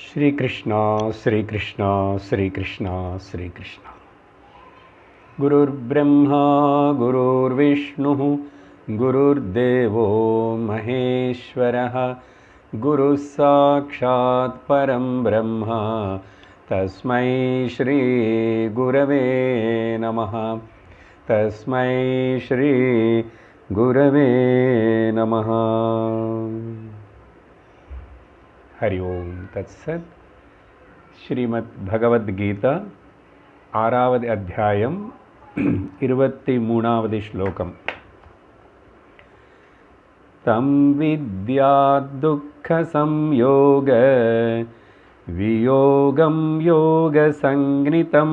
श्री कृष्णा श्री कृष्णा श्री कृष्णा श्री कृष्णा। गुरुर्ब्रह्मा गुरुर्विष्णुः गुरुर्देवो महेश्वरः गुरुः साक्षात् परं ब्रह्म तस्मै श्री गुरवे नमः। तस्मै श्री गुरवे नमः। हरि ओम तत्सत्। श्रीमद् भगवद गीता आरावद अध्यायम 23வது श्लोकम। तम विद्यात् दुःख संयोग वियोगं योग संज्ञितं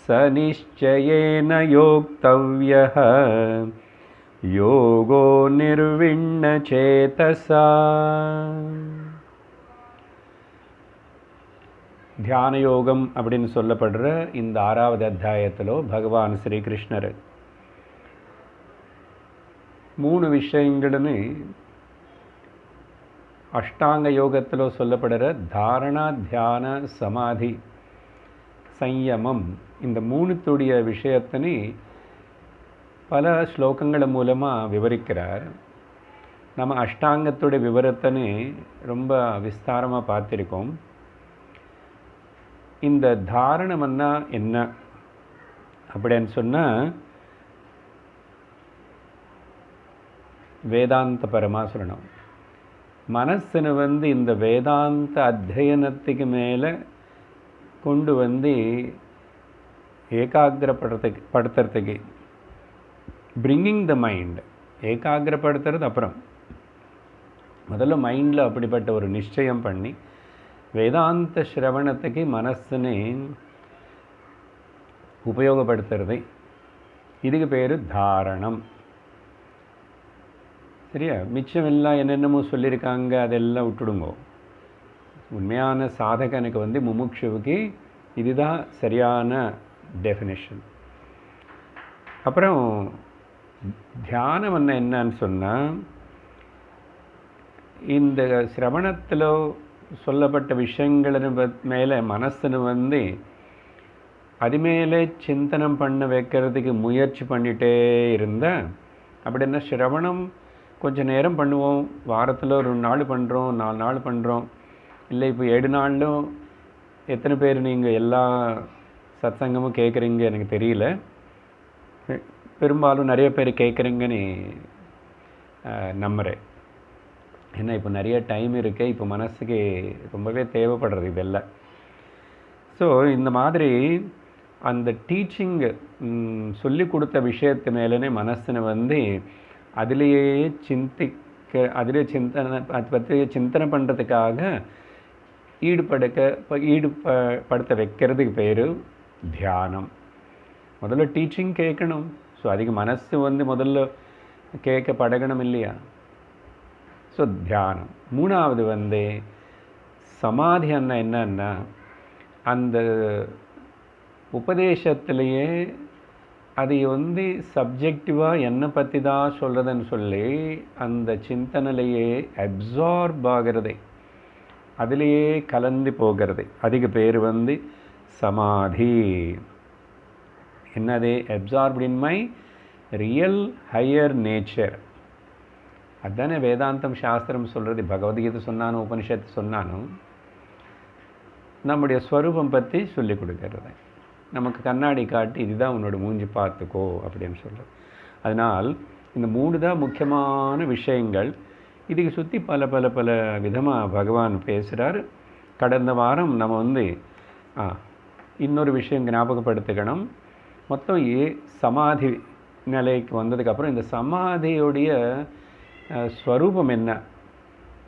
स निश्चयेन योक्तव्यः योगो निर्विण्ण चेतसा। தியான யோகம் அப்படின்னு சொல்லப்படுற இந்த 6வது அத்தியாயத்திலோ பகவான் ஸ்ரீகிருஷ்ணர் 3 விஷயங்களுமே அஷ்டாங்க யோகத்திலோ சொல்லப்படுற தாரணா தியான சமாதி சம்யமம் இந்த 3 விஷயத்தினை பல ஸ்லோகங்கள் மூலமாக விவரிக்கிறார். நம்ம அஷ்டாங்கத்துடைய விவரத்தினை ரொம்ப விஸ்தாரமாக பார்த்திருக்கோம். இந்த தாரணம்னா என்ன அப்படின்னு சொன்னால் வேதாந்த பரமாக சொல்லணும். மனசுன்னு இந்த வேதாந்த அத்தியனத்துக்கு மேலே கொண்டு ஏகாகிரப்படுத்துறதுக்கு பிரிங்கிங் த மைண்ட், ஏகாகிரப்படுத்துறது அப்புறம் முதல்ல மைண்டில் அப்படிப்பட்ட ஒரு நிச்சயம் பண்ணி வேதாந்த ஸ்ரவணத்துக்கு மனசுனை உபயோகப்படுத்துறது, இதுக்கு பேர் தாரணம். சரியா? மிச்சமெல்லாம் என்னென்னமோ சொல்லியிருக்காங்க, அதெல்லாம் விட்டுடுங்கோ. உண்மையான சாதகனுக்கு முமுட்சுவுக்கு இதுதான் சரியான டெஃபினேஷன். அப்புறம் தியானம் என்னன்னு சொன்னால் இந்த சிரவணத்தில் சொல்லப்பட்ட விஷயங்களின் மேலே மனசுன்னு அது மேலே சிந்தனம் பண்ண வைக்கிறதுக்கு முயற்சி பண்ணிகிட்டே இருந்தால், அப்படின்னா சிரவணம் கொஞ்சம் நேரம் பண்ணுவோம், வாரத்தில் 2 நாள் பண்ணுறோம், 4 நாள் பண்ணுறோம், இல்லை இப்போ 7 நாளிலும் எத்தனை பேர் நீங்கள் எல்லா சத்சங்கமும் கேட்குறீங்க எனக்கு தெரியல. பெரும்பாலும் நிறைய பேர் கேட்குறீங்கன்னு நம்புகிறேன். ஏன்னா இப்போ நிறைய டைம் இருக்குது, இப்போ மனசுக்கு ரொம்பவே தேவைப்படுறது இதெல்லாம். ஸோ இந்த மாதிரி அந்த டீச்சிங்கு சொல்லி கொடுத்த விஷயத்து மேலே மனசுன்னு அதிலேயே அதை பற்றி சிந்தனை பண்ணுறதுக்காக ஈடுபடுத்த வைக்கிறதுக்கு பேர் தியானம். முதல்ல டீச்சிங் கேட்கணும். ஸோ அதுக்கு மனசு முதல்ல கேட்க பழகணும் இல்லையா? ஸோ தியானம். 3வது சமாதி என்னன்னா அந்த உபதேசத்திலேயே அது சப்ஜெக்டிவாக என்னை பற்றி தான் சொல்கிறதுன்னு சொல்லி அந்த சிந்தனையிலேயே அப்சார்ப் ஆகிறது, அதிலேயே கலந்து போகிறது, அதுக்கு பேர் சமாதி. என்னது? Absorbed in my real higher nature. அதுதானே வேதாந்தம் சாஸ்திரம் சொல்கிறது. பகவத்கீதை சொன்னாலும் உபனிஷத்து சொன்னாலும் நம்முடைய ஸ்வரூபம் பற்றி சொல்லி கொடுக்கறது. நமக்கு கண்ணாடி காட்டி இதுதான் உன்னோட மூஞ்சி பார்த்துக்கோ அப்படின்னு சொல்கிறது. அதனால் இந்த 3 தான் முக்கியமான விஷயங்கள். இதுக்கு சுற்றி பல பல பல விதமாக பகவான் பேசுகிறார். கடந்த வாரம் நம்ம இன்னொரு விஷயம் ஞாபகப்படுத்திக்கணும். மொத்தம் சமாதி நிலைக்கு வந்ததுக்கப்புறம் இந்த சமாதியுடைய ஸ்வரூபம் என்ன,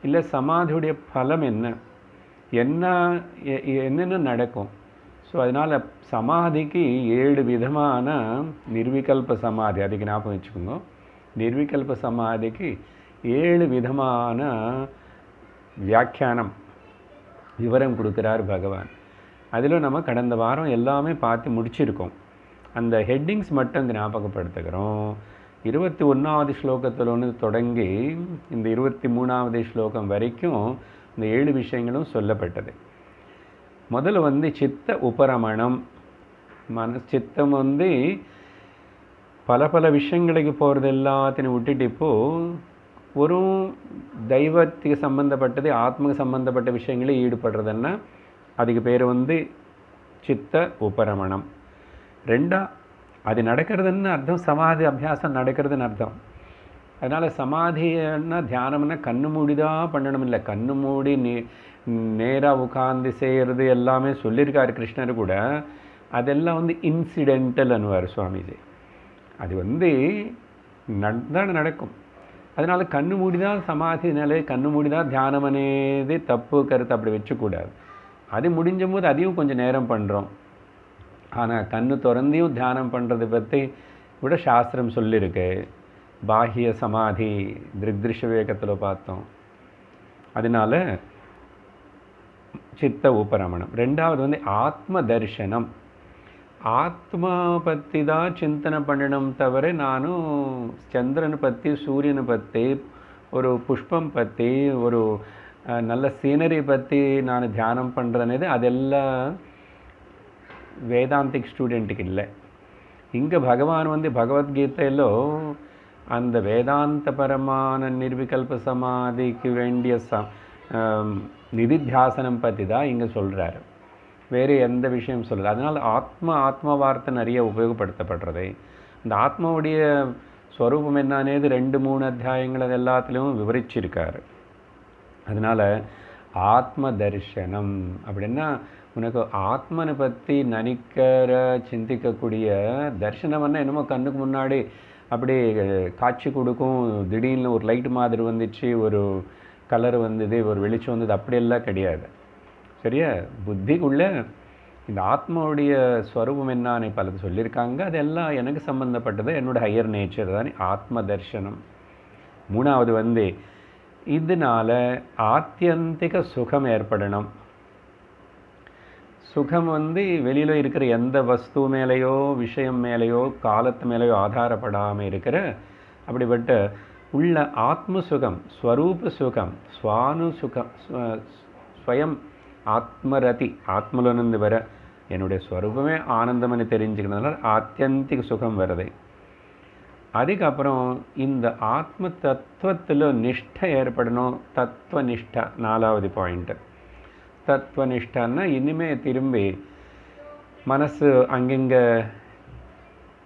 இல்லை சமாதியுடைய பலம் என்னென்ன நடக்கும். ஸோ அதனால் சமாதிக்கு 7 விதமான நிர்விகல்ப சமாதி, அதுக்கு ஞாபகம் வச்சுக்கோங்க. நிர்விகல்ப சமாதிக்கு 7 விதமான வியாக்கியானம் விவரம் கொடுக்குறார் பகவான். அதில் நம்ம கடந்த வாரம் எல்லாமே பார்த்து முடிச்சிருக்கோம். அந்த ஹெட்டிங்ஸ் மட்டும் ஞாபகப்படுத்துகிறோம். 21வது ஸ்லோகத்திலிருந்து தொடங்கி இந்த 23வது ஸ்லோகம் வரைக்கும் இந்த 7 விஷயங்களும் சொல்லப்பட்டது. முதல்ல சித்த உபரமணம். சித்தம் பல பல விஷயங்களுக்கு போகிறது எல்லாத்தையும் விட்டுட்டு இப்போது ஒரு தெய்வத்துக்கு சம்பந்தப்பட்டது ஆத்மக்கு சம்பந்தப்பட்ட விஷயங்களே ஈடுபடுறதுன்னா அதுக்கு பேர் சித்த உபரமணம். ரெண்டா அது நடக்கிறதுன்னு அர்த்தம், சமாதி அபியாசம் நடக்கிறதுன்னு அர்த்தம். அதனால் சமாதின்னா தியானம்னா கண்ணு மூடி தான் பண்ணணும் இல்லை, கண்ணு மூடி நேராக உட்காந்து செய்கிறது எல்லாமே சொல்லியிருக்காரு கிருஷ்ணர் கூட. அதெல்லாம் இன்சிடென்டல் அனுவார் சுவாமிஜி. அது நடக்கும். அதனால் கண்ணு மூடி தான் சமாதி நிலை, கண்ணு மூடி தான் தியானம் అనేది தப்பு கருத்து அப்படி வச்சுக்கூடாது. அது முடிஞ்ச போது அதையும் கொஞ்சம் நேரம் பண்ணுறோம். ஆனால் கண்ணு திறந்தையும் தியானம் பண்ணுறது பற்றி கூட சாஸ்திரம் சொல்லியிருக்கு. பாஹ்ய சமாதி திருக்திருஷ விவேகத்தில் பார்த்தோம். அதனால் சித்த உபரமணம். ரெண்டாவது ஆத்ம தரிசனம். ஆத்மா பற்றி தான் சிந்தனை பண்ணணும் தவிர நானும் சந்திரனை பற்றி சூரியனை பற்றி ஒரு புஷ்பம் பற்றி ஒரு நல்ல சீனரி பற்றி நான் தியானம் பண்ணுறேனது அதெல்லாம் வேதாந்திக் ஸ்டூடெண்ட்டுக்கு இல்லை. இங்கே பகவான் பகவத்கீதையிலோ அந்த வேதாந்தபரமான நிர்விகல்ப சமாதிக்கு வேண்டிய நிதித்தியாசனம் பற்றி தான் இங்கே சொல்கிறாரு. வேறு எந்த விஷயம் சொல்லுது. அதனால் ஆத்ம வார்த்தை நிறைய உபயோகப்படுத்தப்படுறது. இந்த ஆத்மாவுடைய ஸ்வரூபம் என்னன்னது 2-3 அத்தியாயங்கள் அது எல்லாத்துலேயும் விவரிச்சிருக்காரு. அதனால் ஆத்ம தரிசனம் அப்படின்னா உனக்கு ஆத்மனை பற்றி நினைக்கிற சிந்திக்கக்கூடிய தரிசனம்னா என்னமோ கண்ணுக்கு முன்னாடி அப்படி காட்சி கொடுக்கும், திடீர்னு ஒரு லைட் மாதிரி வந்துச்சு, ஒரு கலர் வந்தது, ஒரு வெளிச்சம் வந்தது, அப்படியெல்லாம் கிடையாது. சரியா? புத்திக்குள்ளே இந்த ஆத்மாவுடைய ஸ்வரூபம் என்னான்னு பலது சொல்லியிருக்காங்க. அதெல்லாம் எனக்கு சம்மந்தப்பட்டது, என்னோட ஹையர் நேச்சர் தான் ஆத்ம தரிசனம். மூணாவது இதனால் ஆத்தியந்திக சுகம் ஏற்படணும். சுகம் வெளியில் இருக்கிற எந்த வஸ்து மேலேயோ விஷயம் மேலேயோ காலத்து மேலேயோ ஆதாரப்படாமல் இருக்கிற அப்படிப்பட்ட உள்ள ஆத்ம சுகம், ஸ்வரூப சுகம், சுவானு சுகம், ஸ்வயம் ஆத்மரதி, ஆத்மலோனந்து வர என்னுடைய ஸ்வரூபமே ஆனந்தம்னு தெரிஞ்சுக்கிறதுனால ஆத்தியந்திக சுகம் வருது. அதுக்கப்புறம் இந்த ஆத்ம தத்துவத்தில் நிஷ்டை ஏற்படணும். தத்துவ நிஷ்டா 4வது பாயிண்ட்டு. தத்துவனிஷ்டான்னா இனிமேல் திரும்பி மனசு அங்கங்கே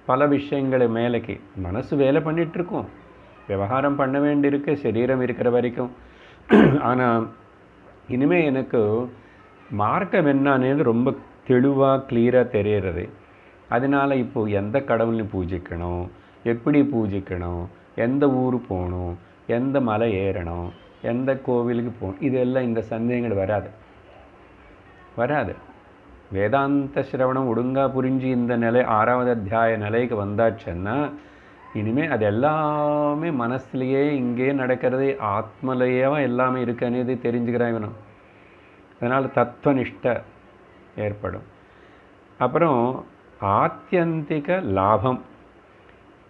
பல விஷயங்கள் மேலேக்கு மனசு வேலை பண்ணிகிட்ருக்கோம், விவகாரம் பண்ண வேண்டியிருக்கு சரீரம் இருக்கிற வரைக்கும். ஆனால் இனிமேல் எனக்கு மார்க்கம் என்னன்னு ரொம்ப தெளிவாக கிளியராக தெரிகிறது. அதனால் இப்போது எந்த கடவுளையும் பூஜிக்கணும், எப்படி பூஜிக்கணும், எந்த ஊர் போகணும், எந்த மலை ஏறணும், எந்த கோவிலுக்கு போகணும், இதெல்லாம் இந்த சந்தேகங்கள் வராது. வேதாந்த சிரவணம் ஒழுங்காக புரிஞ்சு இந்த நிலை 6வது அத்தியாய நிலைக்கு வந்தாச்சுன்னா இனிமேல் அது எல்லாமே மனசுலையே இங்கே நடக்கிறது, ஆத்மலையே எல்லாமே இருக்குன்னு தெரிஞ்சுக்கிறான் இவனும். அதனால் தத்துவனிஷ்டை ஏற்படும். அப்புறம் ஆத்தியந்திக லாபம்.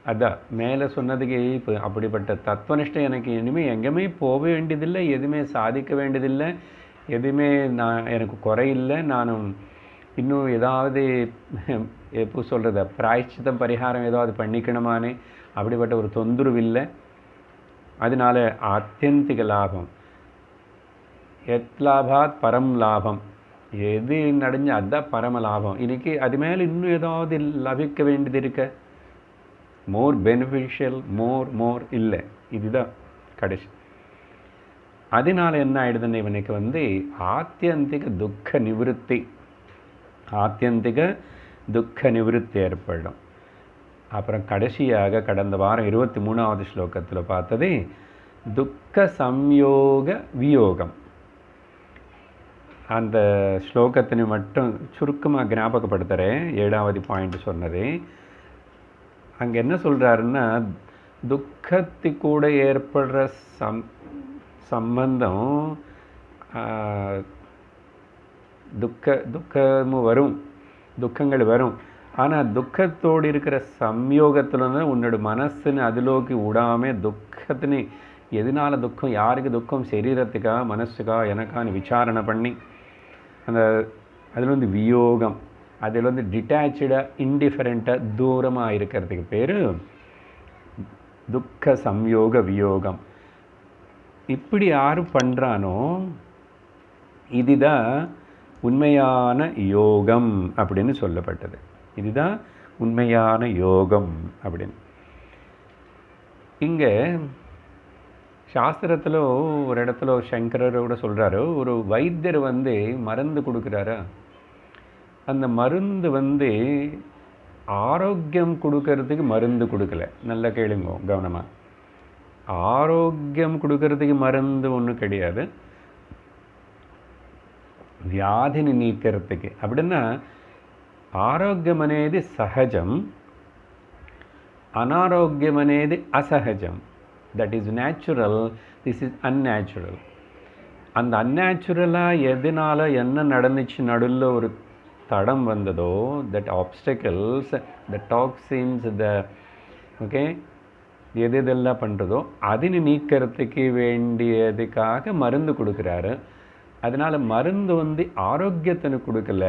அதான் மேலே சொன்னதுக்கு இப்போ அப்படிப்பட்ட தத்துவனிஷ்டை எனக்கு இனிமேல் எங்கேயுமே போக வேண்டியதில்லை, எதுவுமே சாதிக்க வேண்டியதில்லை, எதுவுமே எனக்கு குறையில்லை, நானும் இன்னும் ஏதாவது எப்போ சொல்கிறத பிராயச்சித்தம் பரிகாரம் ஏதாவது பண்ணிக்கணுமானே அப்படிப்பட்ட ஒரு தொந்தரவு இல்லை. அதனால் ஆத்தியந்திக லாபம். எத் லாபாத் பரம் லாபம். எது நடஞ்சு அதுதான் பரம லாபம். இன்றைக்கி அது மேலே இன்னும் ஏதாவது லபிக்க வேண்டியது இருக்க, மோர் பெனிஃபிஷியல், மோர் இல்லை, இதுதான் கடைசி. அதனால் என்ன ஆகிடுதுன்னு இவனுக்கு ஆத்தியந்திக துக்க நிவிருத்தி ஏற்படும். அப்புறம் கடைசியாக கடந்த வாரம் 23வது ஸ்லோகத்தில் பார்த்தது துக்க சம்யோக வியோகம். அந்த ஸ்லோகத்தினை மட்டும் சுருக்கமாக ஞாபகப்படுத்துகிறேன். 7வது பாயிண்ட் சொன்னது. அங்கே என்ன சொல்கிறாருன்னா, துக்கத்து கூட ஏற்படுற சம்பந்தம் துக்கமும் வரும், துக்கங்கள் வரும். ஆனால் துக்கத்தோடு இருக்கிற சம்யோகத்தில் உன்னோட மனசுன்னு அதிலோக்கி விடாமல் துக்கத்தினு எதனால துக்கம், யாருக்கு துக்கம், சரீரத்துக்கா மனசுக்கா எனக்கான்னு விசாரணை பண்ணி அந்த அதில் வந்து வியோகம், அதில் வந்து டிட்டாச்சாக இன்டிஃபரெண்ட்டாக தூரமாக இருக்கிறதுக்கு பேர் துக்க சம்யோக வியோகம். இப்படி யார் பண்ணுறானோ இதுதான் உண்மையான யோகம் அப்படின்னு சொல்லப்பட்டது. இதுதான் உண்மையான யோகம் அப்படின்னு. இங்கே சாஸ்திரத்தில் ஒரு இடத்துல சங்கரோட சொல்கிறாரு, ஒரு வைத்தியர் வந்து மருந்து கொடுக்குறாரா, அந்த மருந்து வந்து ஆரோக்கியம் கொடுக்கறதுக்கு மருந்து கொடுக்கல. நல்லா கேளுங்க கவனமாக. ஆரோக்கியம் கொடுக்கறதுக்கு மருந்து ஒன்றும் கிடையாது, వ్యాధిని నీக்கிறதுக்கு. அப்படின்னா ఆరోగ్యం అనేది సహజం, అనారోగ్యం అనేది అసహజం. That is natural, this is unnatural. அந்த அன்நேச்சுரலாக எதனால என்ன நடந்துச்சு, நடுவில் ஒரு தடம் வந்ததோ, that obstacles, the toxins, the okay எது எதெல்லாம் பண்ணுறதோ அதினை நீக்கிறதுக்கு வேண்டியதுக்காக மருந்து கொடுக்குறாரு. அதனால் மருந்து வந்து ஆரோக்கியத்தை கொடுக்கல,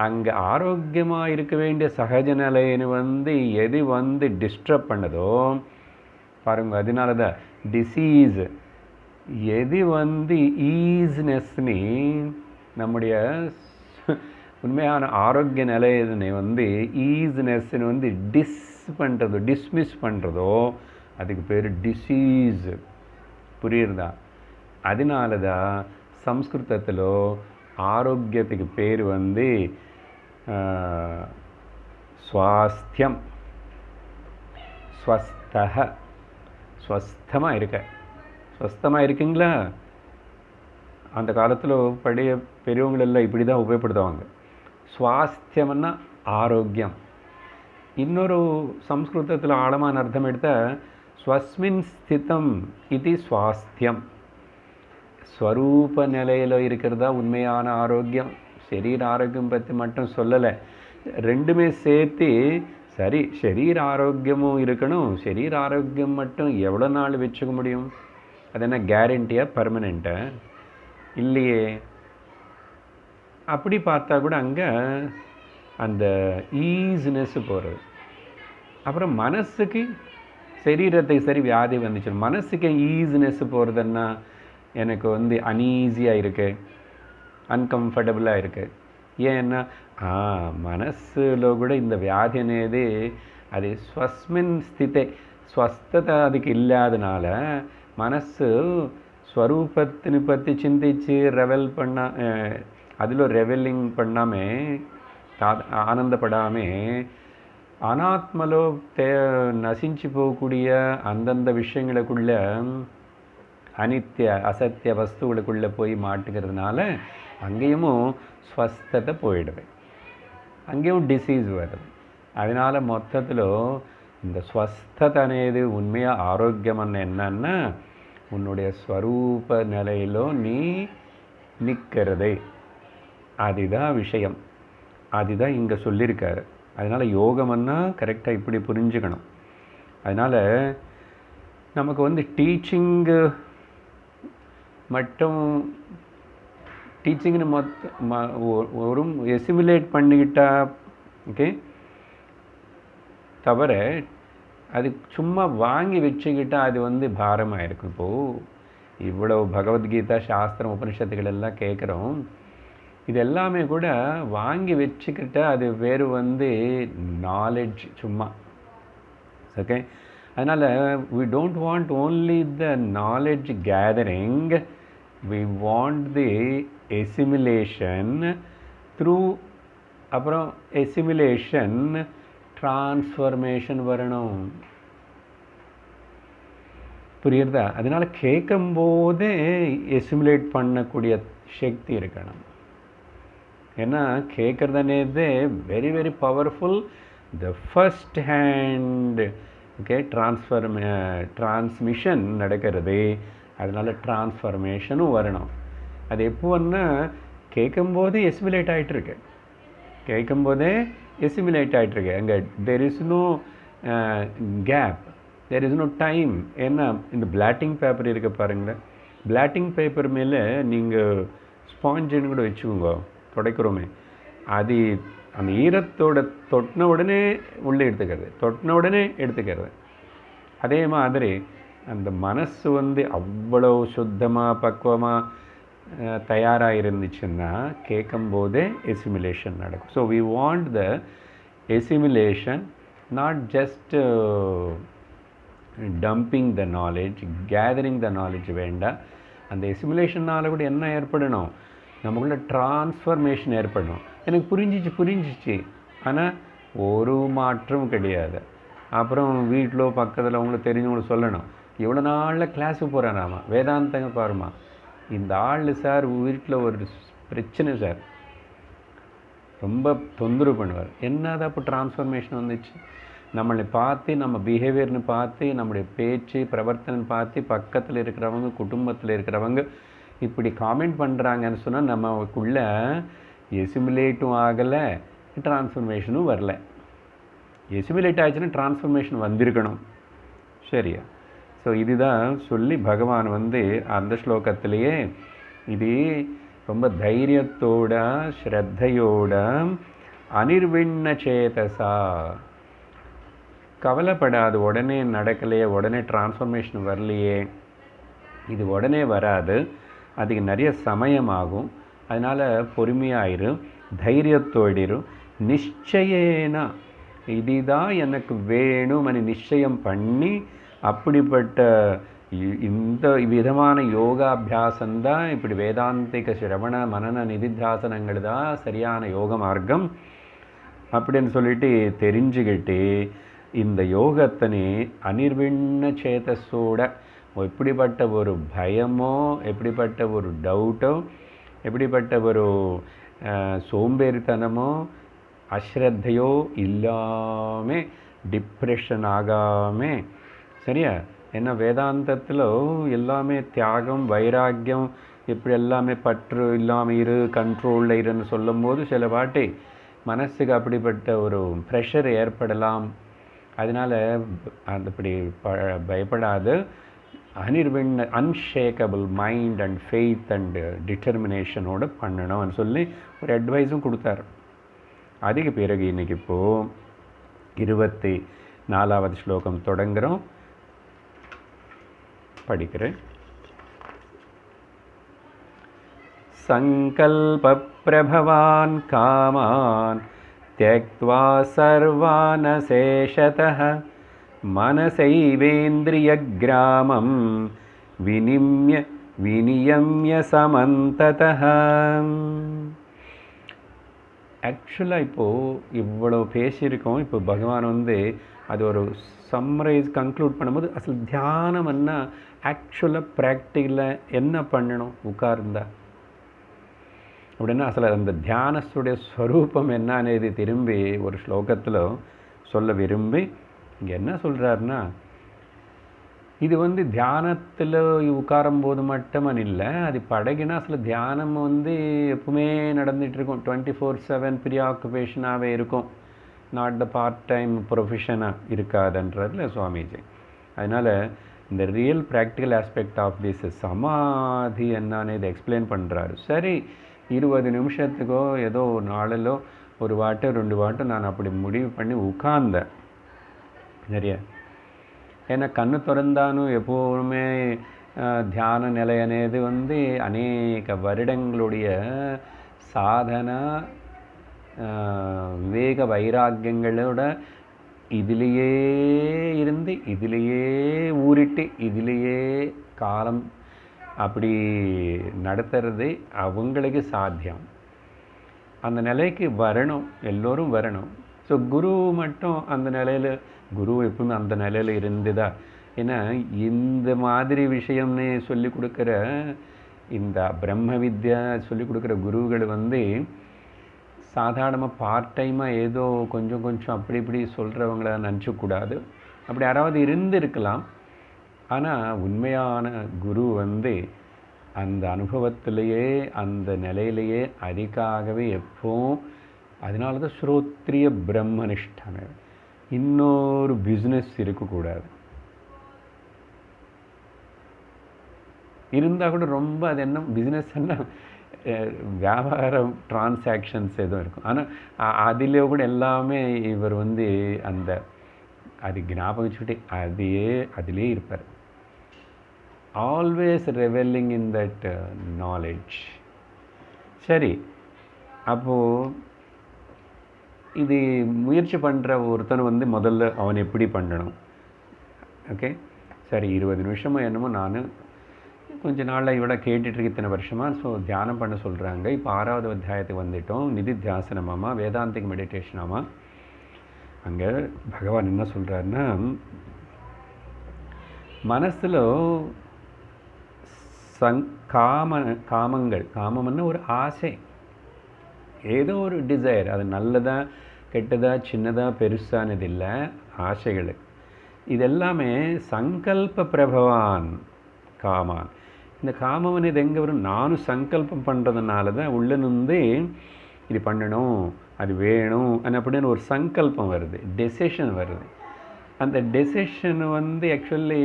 அங்கே ஆரோக்கியமாக இருக்க வேண்டிய சகஜ நிலைன்னு வந்து எது வந்து டிஸ்டர்ப் பண்ணதோ பாருங்க, அதனால தான் டிசீஸ். எது வந்து ஈஸ்னஸ்னு நம்முடைய உண்மையான ஆரோக்கிய நிலையனை வந்து ஈஸ்னஸ்ன்னு வந்து டிஸ்மிஸ் பண்ணுறதோ அதுக்கு பேர் டிசீஸ். புரியுறதா? அதனால தான் சம்ஸ்கிருதத்தில் ஆரோக்கியத்துக்கு பேர் வந்து ஸ்வாஸ்தியம், ஸ்வஸ்தஹ, ஸ்வஸ்தமாக இருக்க. ஸ்வஸ்தமாக இருக்குங்களா? அந்த காலத்தில் பெரியவங்களெல்லாம் இப்படி தான் உபயோகப்படுத்துவாங்க. ஸ்வாஸ்தியம்னா ஆரோக்கியம். இன்னொரு சம்ஸ்கிருதத்தில் ஆழமான அர்த்தம் எடுத்தால் ஸ்வஸ்மின் ஸ்திதம் இது ஸ்வாஸ்தியம். ஸ்வரூப நிலையில் இருக்கிறதா உண்மையான ஆரோக்கியம். சரீர ஆரோக்கியம் பற்றி மட்டும் சொல்லலை, ரெண்டுமே சேர்த்து. சரி, சரீர ஆரோக்கியமும் இருக்கணும். சரீர ஆரோக்கியம் மட்டும் எவ்வளோ நாள் வச்சுக்க முடியும்? அது என்ன கேரண்டியாக பர்மனெண்ட்டாக? இல்லையே. அப்படி பார்த்தா கூட அங்கே அந்த ஈஸினஸ் போகிறது. அப்புறம் மனசுக்கு, சரீரத்துக்கு சரி வியாதி வந்துச்சு, மனசுக்கு ஈஸினஸ் போகிறதுன்னா எனக்கு வந்து அன்ஈஸியாக இருக்குது, அன்கம்ஃபர்டபுளாக இருக்குது. ஏன்னா మనస్సులో కూడా இந்த వ్యాధి అనేది అది స్వస్మిన్ స్థితే స్వస్థత அதுக்கு இல்லாதனால மனசு ஸ்வரூபத்தினை பற்றி சிந்திச்சு ரெவல் பண்ண, அதில் ரெவலிங் பண்ணாமல் ஆனந்தப்படாமல் அனாத்மலோ நசிஞ்சு போகக்கூடிய அந்தந்த விஷயங்களுக்குள்ள அனித்திய அசத்திய வஸ்துகளுக்குள்ளே போய் மாட்டுக்கிறதுனால அங்கேயும் ஸ்வஸ்தத்தை போயிடுது, அங்கேயும் டிசீஸ் வருது. அதனால் மொத்தத்தில் இந்த ஸ்வஸ்தத்தை అనేది உண்மையாக ஆரோக்கியம் என்னன்னா உன்னுடைய ஸ்வரூப நிலையிலோ நீ நிற்கிறது. அதுதான் விஷயம், அதுதான் இங்கே சொல்லியிருக்காரு. அதனால் யோகம்னா கரெக்டாக இப்படி புரிஞ்சுக்கணும். அதனால் நமக்கு வந்து டீச்சிங்கு மட்டும் டீச்சிங்னு ஒரு எசிமுலேட் பண்ணிக்கிட்டா ஓகே, தவிர அது சும்மா வாங்கி வச்சுக்கிட்டால் அது வந்து பாரமாக இருக்கும். இப்போது இவ்வளோ பகவத்கீதா சாஸ்திரம் உபனிஷத்துக்கள் எல்லாம் கேட்குறோம், இது எல்லாமே கூட வாங்கி வச்சுக்கிட்டால் அது வேறு வந்து நாலெட்ஜ் சும்மா. ஓகே, அதனால் we don't want only the knowledge gathering, we want the assimilation through அப்புறம் assimilation transformation வரணும். புரியுறதா? அதனால் கேட்கும்போதே எசிமுலேட் பண்ணக்கூடிய சக்தி இருக்கணும். ஏன்னா கேட்குறதுனேதே very very powerful. The first hand okay transmission நடக்கிறது. அதனால் டிரான்ஸ்ஃபர்மேஷனும் வரணும். அது எப்போன்னா கேட்கும்போதே எசிமுலேட் ஆகிட்டுருக்கு, கேட்கும்போதே எசிமுலேட் ஆகிட்டுருக்கு. அங்கே there is no gap, there is no time. ஏன்னா இந்த பிளாட்டிங் பேப்பர் இருக்க பாருங்களேன், பிளாட்டிங் பேப்பர் மேலே நீங்கள் ஸ்பாஞ்சுன்னு கூட வச்சுக்கோங்க, துடைக்கிறோமே, அது அந்த ஈரத்தோட தொட்டின உடனே உள்ளே எடுத்துக்கிறது, தொட்டின உடனே எடுத்துக்கிறது. அதே மாதிரி அந்த மனசு வந்து அவ்வளோ சுத்தமாக பக்குவமாக தயாராக இருந்துச்சுன்னா கேட்கும்போதே எசிமுலேஷன் நடக்கும். So we want the assimilation, not just dumping the knowledge, gathering the knowledge வேண்டாம். அந்த எசிமுலேஷனால் கூட என்ன ஏற்படணும், நமக்குள்ள டிரான்ஸ்ஃபர்மேஷன் ஏற்படணும். எனக்கு புரிஞ்சிச்சு, ஆனால் ஒரு மாற்றம் கிடையாது. அப்புறம் வீட்டிலோ பக்கத்தில் அவங்களுக்கு தெரிஞ்சவங்களுக்கு சொல்லணும், இவ்வளோ நாளில் கிளாஸுக்கு போகிறாராமா, வேதாந்தங்க பாருமா, இந்த ஆள் சார் வீட்டில் ஒரு பிரச்சனை சார், ரொம்ப தொந்தரவு பண்ணுவார். என்னது அப்போ டிரான்ஸ்ஃபர்மேஷன் வந்துச்சு, நம்மளை பார்த்து, நம்ம பிஹேவியர்னு பார்த்து, நம்முடைய பேச்சு பிரவர்த்தனை பார்த்து பக்கத்தில் இருக்கிறவங்க, குடும்பத்தில் இருக்கிறவங்க இப்படி காமெண்ட் பண்ணுறாங்கன்னு சொன்னால் நமக்குள்ள எசிமுலேட்டும் ஆகலை, டிரான்ஸ்ஃபர்மேஷனும் வரல. எசிமுலேட் ஆச்சுன்னா டிரான்ஸ்ஃபர்மேஷன் வந்திருக்கணும், சரியா? ஸோ இதுதான் சொல்லி பகவான் வந்து அந்த ஸ்லோகத்திலேயே இது ரொம்ப தைரியத்தோட ஸ்ரத்தையோட அனிர்விண்ண சேதசா, கவலைப்படாது, உடனே நடக்கலையே, உடனே டிரான்ஸ்ஃபர்மேஷன் வரலையே, இது உடனே வராது, அதுக்கு நிறைய சமயமாகும். அதனால் பொறுமையாயிரும், தைரியத்தோடிரும், நிச்சயேனா இதுதான் எனக்கு வேணும் అని நிச்சயம் பண்ணி அப்படிப்பட்ட இந்த விதமான யோகாபியாசம்தான், இப்படி வேதாந்திக சிரவண மனன நிதித்தியாசனங்கள் தான் சரியான யோக மார்க்கம் அப்படின்னு சொல்லிட்டு தெரிஞ்சுக்கிட்டு இந்த யோகத்தினே அனிர்விண்ண சேதஸோட, எப்படிப்பட்ட ஒரு பயமோ, எப்படிப்பட்ட ஒரு டவுட்டோ, எப்படிப்பட்ட ஒரு சோம்பேறித்தனமோ அஸ்ரத்தையோ இல்லாமல், டிப்ரெஷன் ஆகாமல், சரியா? ஏன்னா வேதாந்தத்தில் எல்லாமே தியாகம் வைராக்கியம், இப்படி எல்லாமே பற்று இல்லாமல் இரு, கண்ட்ரோலில் இருன்னு சொல்லும் போது சில வாட்டி மனசுக்கு அப்படிப்பட்ட ஒரு ப்ரெஷர் ஏற்படலாம். அதனால் அந்த இப்படி பயப்படாது, அனிர்விண்ண unshakable mind and faith and டிட்டர்மினேஷனோடு பண்ணணும்னு சொல்லி ஒரு அட்வைஸும் கொடுத்தாரு. அதுக்கு பிறகு இன்றைக்கி இப்போது 24வது ஸ்லோகம் தொடங்குகிறோம், படிக்கிறேன். சங்கல்ப பிரபவான் காமான் त्यक्त्वा सर्वान् शेषतः मनसैवेन्द्रियग्रामं विनियम्य समन्ततः. ஆக்சுவலாக இப்போது இவ்வளோ பேசியிருக்கோம். இப்போ பகவான் வந்து அது ஒரு சம்மரைஸ் கன்க்ளூட் பண்ணும்போது அசல் தியானம் என்ன, ஆக்சுவலாக ப்ராக்டிக்கலாக என்ன பண்ணணும், உட்கார்ந்தா அப்படின்னா அசல் அந்த தியானத்துடைய ஸ்வரூபம் என்னன்னு திரும்பி ஒரு ஸ்லோகத்தில் சொல்ல விரும்பி இங்கே என்ன சொல்கிறாருன்னா, இது வந்து தியானத்தில் உட்காரும்போது மட்டும் இல்லை, அது பழகினா சில தியானம் வந்து எப்பவுமே நடந்துகிட்ருக்கும், 24/7 ப்ரீஆக்குபேஷனாகவே இருக்கும், நாட் த பார்ட் டைம் ப்ரொஃபஷனாக இருக்காதுன்றதுல சுவாமிஜி. அதனால் இந்த real practical aspect of this samadhi என்னன்னு இதை எக்ஸ்பிளைன் பண்ணுறாரு. சரி, 20 நிமிஷத்துக்கோ ஏதோ ஒரு நாளிலோ ஒரு வாட்டோ 2 வாட்டோ நான் அப்படி முடிவு பண்ணி உட்கார்ந்தேன், சரியா? ஏன்னா கண்ணு திறந்தானும் எப்போவுமே தியான நிலை అనేది வந்து அநேக வருடங்களுடைய சாதனா விவேக வைராக்கியங்களோட இதிலேயே இருந்து இதிலேயே ஊறிட்டு இதிலேயே காலம் அப்படி நடத்துறது அவங்களுக்கு சாத்தியம். அந்த நிலைக்கு வரணும், எல்லோரும் வரணும். ஸோ குரு மட்டும் அந்த நிலையில், குரு எப்பவுமே அந்த நிலையில் இருந்துதா? ஏன்னா இந்த மாதிரி விஷயம்னு சொல்லி கொடுக்குற இந்த பிரம்ம வித்யா சொல்லி கொடுக்குற குருகள் வந்து சாதாரணமாக பார்ட் டைமாக ஏதோ கொஞ்சம் கொஞ்சம் அப்படி இப்படி சொல்கிறவங்கள நினச்சக்கூடாது. அப்படி யாராவது இருந்திருக்கலாம். ஆனால் உண்மையான குரு வந்து அந்த அனுபவத்திலேயே அந்த நிலையிலேயே அதுக்காகவே எப்போவும், அதனால தான் ஸ்ரோத்ரிய பிரம்மனிஷ்டான, இன்னொரு பிஸ்னஸ் இருக்கக்கூடாது. இருந்தால் கூட ரொம்ப அது என்ன பிஸ்னஸ்ன்னா வியாபாரம் டிரான்சாக்ஷன்ஸ் எதுவும் இருக்கும். ஆனால் அதிலே கூட எல்லாமே இவர் வந்து அந்த அது ஞாபகம் வச்சுக்கிட்டே அதிலே இருப்பார். Always revelling in that knowledge. சரி, அப்போது இது முயற்சி பண்ணுற ஒருத்தன் வந்து முதல்ல அவன் எப்படி பண்ணணும்? ஓகே, சரி 20 நிமிஷமோ என்னமோ நான் கொஞ்ச நாளில் இவ்வளோ கேட்டுட்ருக்கு இத்தனை வருஷமாக. ஸோ தியானம் பண்ண சொல்கிறாங்க. இப்போ 6வது அத்தியாயத்துக்கு வந்துட்டோம். நிதி தியாசனமாமா, வேதாந்திக் மெடிடேஷனாமா. அங்கே பகவான் என்ன சொல்கிறாருன்னா, மனசில் காமம்னா ஒரு ஆசை, ஏதோ ஒரு டிசைர், அது நல்லதா கெட்டதா சின்னதா பெருசானது இல்லை, ஆசைகள். இதெல்லாமே சங்கல்ப பிரபவான் காமான். இந்த காமவன் இது எங்கே வரும்? நானும் சங்கல்பம் பண்ணுறதுனால தான் உள்ள நின்று இது பண்ணணும், அது வேணும் அப்படின்னு ஒரு சங்கல்பம் வருது, டெசிஷன் வருது. அந்த டெசிஷன் வந்து actually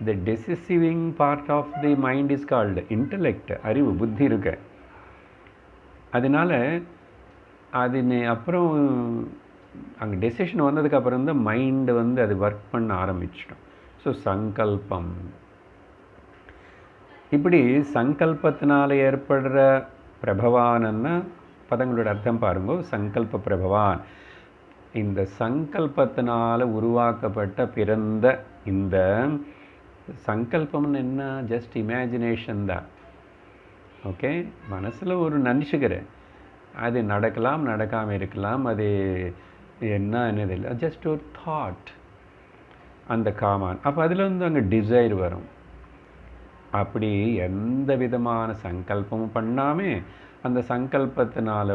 the decisive part of the mind is called intellect, அறிவு, புத்தி இருக்கு. அதனால் அது அப்புறம் அங்கே டெசிஷன் வந்ததுக்கப்புறம் தான் மைண்டு வந்து அது ஒர்க் பண்ண ஆரம்பிச்சிட்டோம். ஸோ சங்கல்பம், இப்படி சங்கல்பத்தினால் ஏற்படுற பிரபவான்னா பதங்களோட அர்த்தம் பாருங்க. சங்கல்ப பிரபவான், இந்த சங்கல்பத்தினால் உருவாக்கப்பட்ட பிறந்த இந்த சங்கல்பம்னு என்ன? ஜஸ்ட் இமேஜினேஷன் தான். ஓகே, மனசில் ஒரு நினச்சிக்கிறேன், அது நடக்கலாம் நடக்காமல் இருக்கலாம், அது என்னது இல்லை, ஜஸ்ட் ஒரு தாட், அந்த காமான். அப்போ அதில் வந்து அங்கே டிசைர் வரும். அப்படி எந்த விதமான சங்கல்பமும் பண்ணாமல் அந்த சங்கல்பத்தினால்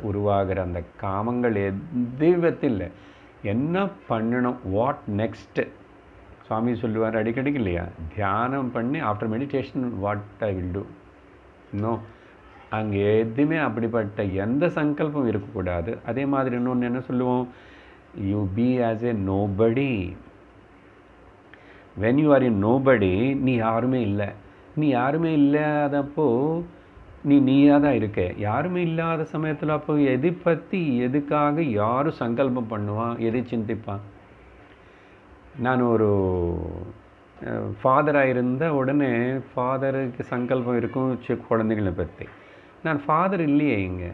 உருவாகிற அந்த காமங்கள் எதுவத்தில் என்ன பண்ணணும், வாட் நெக்ஸ்ட்டு சுவாமி சொல்லுவார் அடிக்கடிக்கு இல்லையா, தியானம் பண்ணி after meditation what I will do. இன்னும் அங்கே எதுவுமே அப்படிப்பட்ட எந்த சங்கல்பம் இருக்கக்கூடாது. அதே மாதிரி இன்னொன்று என்ன சொல்லுவோம், you be as a nobody. When you are in nobody, நீ யாருமே இல்லை. நீ யாருமே இல்லாதப்போ நீயாக தான் இருக்க. யாருமே இல்லாத சமயத்தில் அப்போ எதை பற்றி எதுக்காக யாரும் சங்கல்பம் பண்ணுவான், எதை சிந்திப்பான்? நான் ஒரு ஃபாதராக இருந்த உடனே ஃபாதருக்கு சங்கல்பம் இருக்கும் குழந்தைகளை பற்றி. நான் ஃபாதர் இல்லையே, இங்கே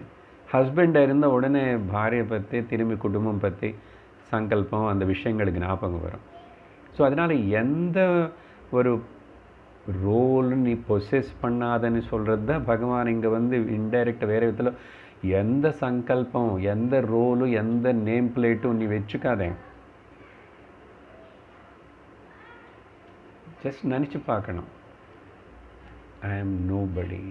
ஹஸ்பண்டாக இருந்த உடனே பாரியை பற்றி திரும்பி குடும்பம் பற்றி சங்கல்பம், அந்த விஷயங்களுக்கு ஞாபகம் வரும். ஸோ அதனால் எந்த ஒரு ரோல் நீ பொசஸ் பண்ணாதன்னு சொல்கிறது தான் பகவான் இங்கே வந்து இன்டைரக்ட் வேறு விதத்தில் எந்த சங்கல்பம், எந்த ரோலும், எந்த நேம் பிளேட்டும் நீ வச்சுக்காதே. ஜஸ்ட் நினச்சி பார்க்கணும், ஐ ஆம் நோபடி.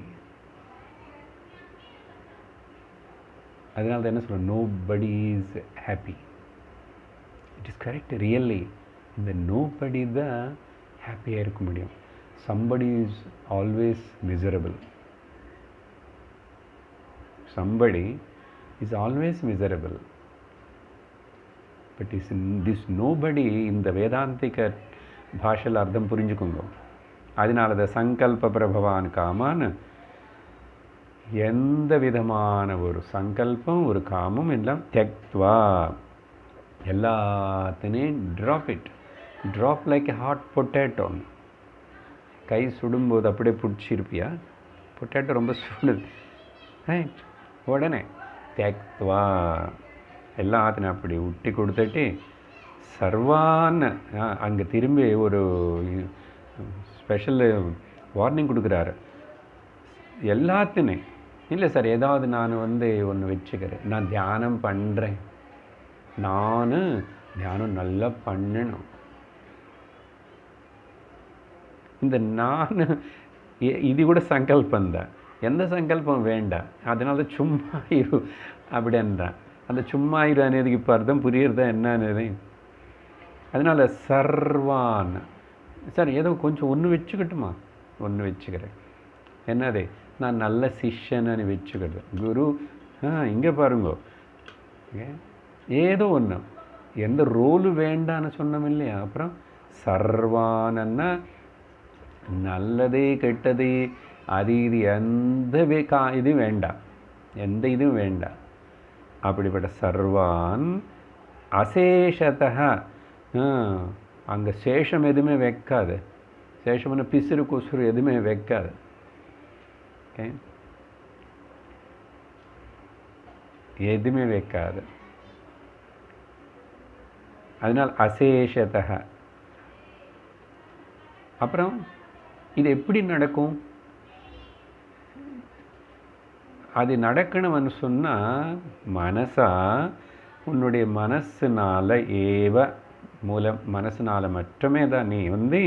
அதனால தான் என்ன சொல்கிறேன், nobody is happy. It is correct. Really இந்த நோபடி தான் ஹாப்பியாக இருக்க முடியும். somebody is always miserable. Somebody is always miserable. But this nobody இந்த வேதாந்திக பாஷையில் அர்த்தம் புரிஞ்சுக்குங்க. அதனால தான் சங்கல்ப பிரபவான் காமான், எந்த விதமான ஒரு சங்கல்பம் ஒரு காமம் எல்லாம் தெக்த்வா, எல்லாத்தினையும் drop like a hot potato. கை சுடும்போது அப்படியே பிடிச்சிருப்பியா? பொட்டேட்டோ ரொம்ப சுடுது, ரைட்? உடனே தெக்த்வா எல்லாத்திനും அப்படி விட்டி கொடுத்துட்டு சர்வான்னு அங்கே திரும்பி ஒரு ஸ்பெஷல் வார்னிங் கொடுக்குறாரு. எல்லாத்தினே இல்லை சார், ஏதாவது நான் வந்து ஒன்று வச்சுக்கிறேன், நான் தியானம் பண்ணுறேன், நான் தியானம் நல்லா பண்ணணும். இந்த நான் இது கூட சங்கல்பம் தான். எந்த சங்கல்பம் வேண்டாம், அதனால சும்மா இரு அப்படின்றான். அந்த சும்மா இரு అనేది இப்போ அர்த்தம் புரியுறதா என்னன்னு? அதனால் சர்வான் சார் ஏதோ கொஞ்சம் ஒன்று வச்சுக்கட்டுமா, ஒன்று வச்சுக்கிறேன், என்னது, நான் நல்ல சிஷ்யன்னு வச்சுக்கிறது. குரு இங்கே பாருங்க, ஏதோ ஒன்று, எந்த ரோலு வேண்டான்னு சொன்னோம் இல்லையா? அப்புறம் சர்வானன்னா நல்லது கெட்டது அது இது எந்த இதுவும் வேண்டாம், எந்த இதுவும் வேண்டாம். அப்படிப்பட்ட சர்வான் அசேஷத்தக, அங்கே சேஷம் எதுவுமே வைக்காது. சேஷம்னு பிசுறு குசுறு எதுவுமே வைக்காது. ஓகே, எதுவுமே வைக்காது. அதனால் அசேஷத்தக. அப்புறம் இது எப்படி நடக்கும்? அது நடக்கணும்னு சொன்னால் மனசா, உன்னுடைய மனசுனால ஏவ மூலம், மனசுனால மட்டுமே தான் நீ வந்து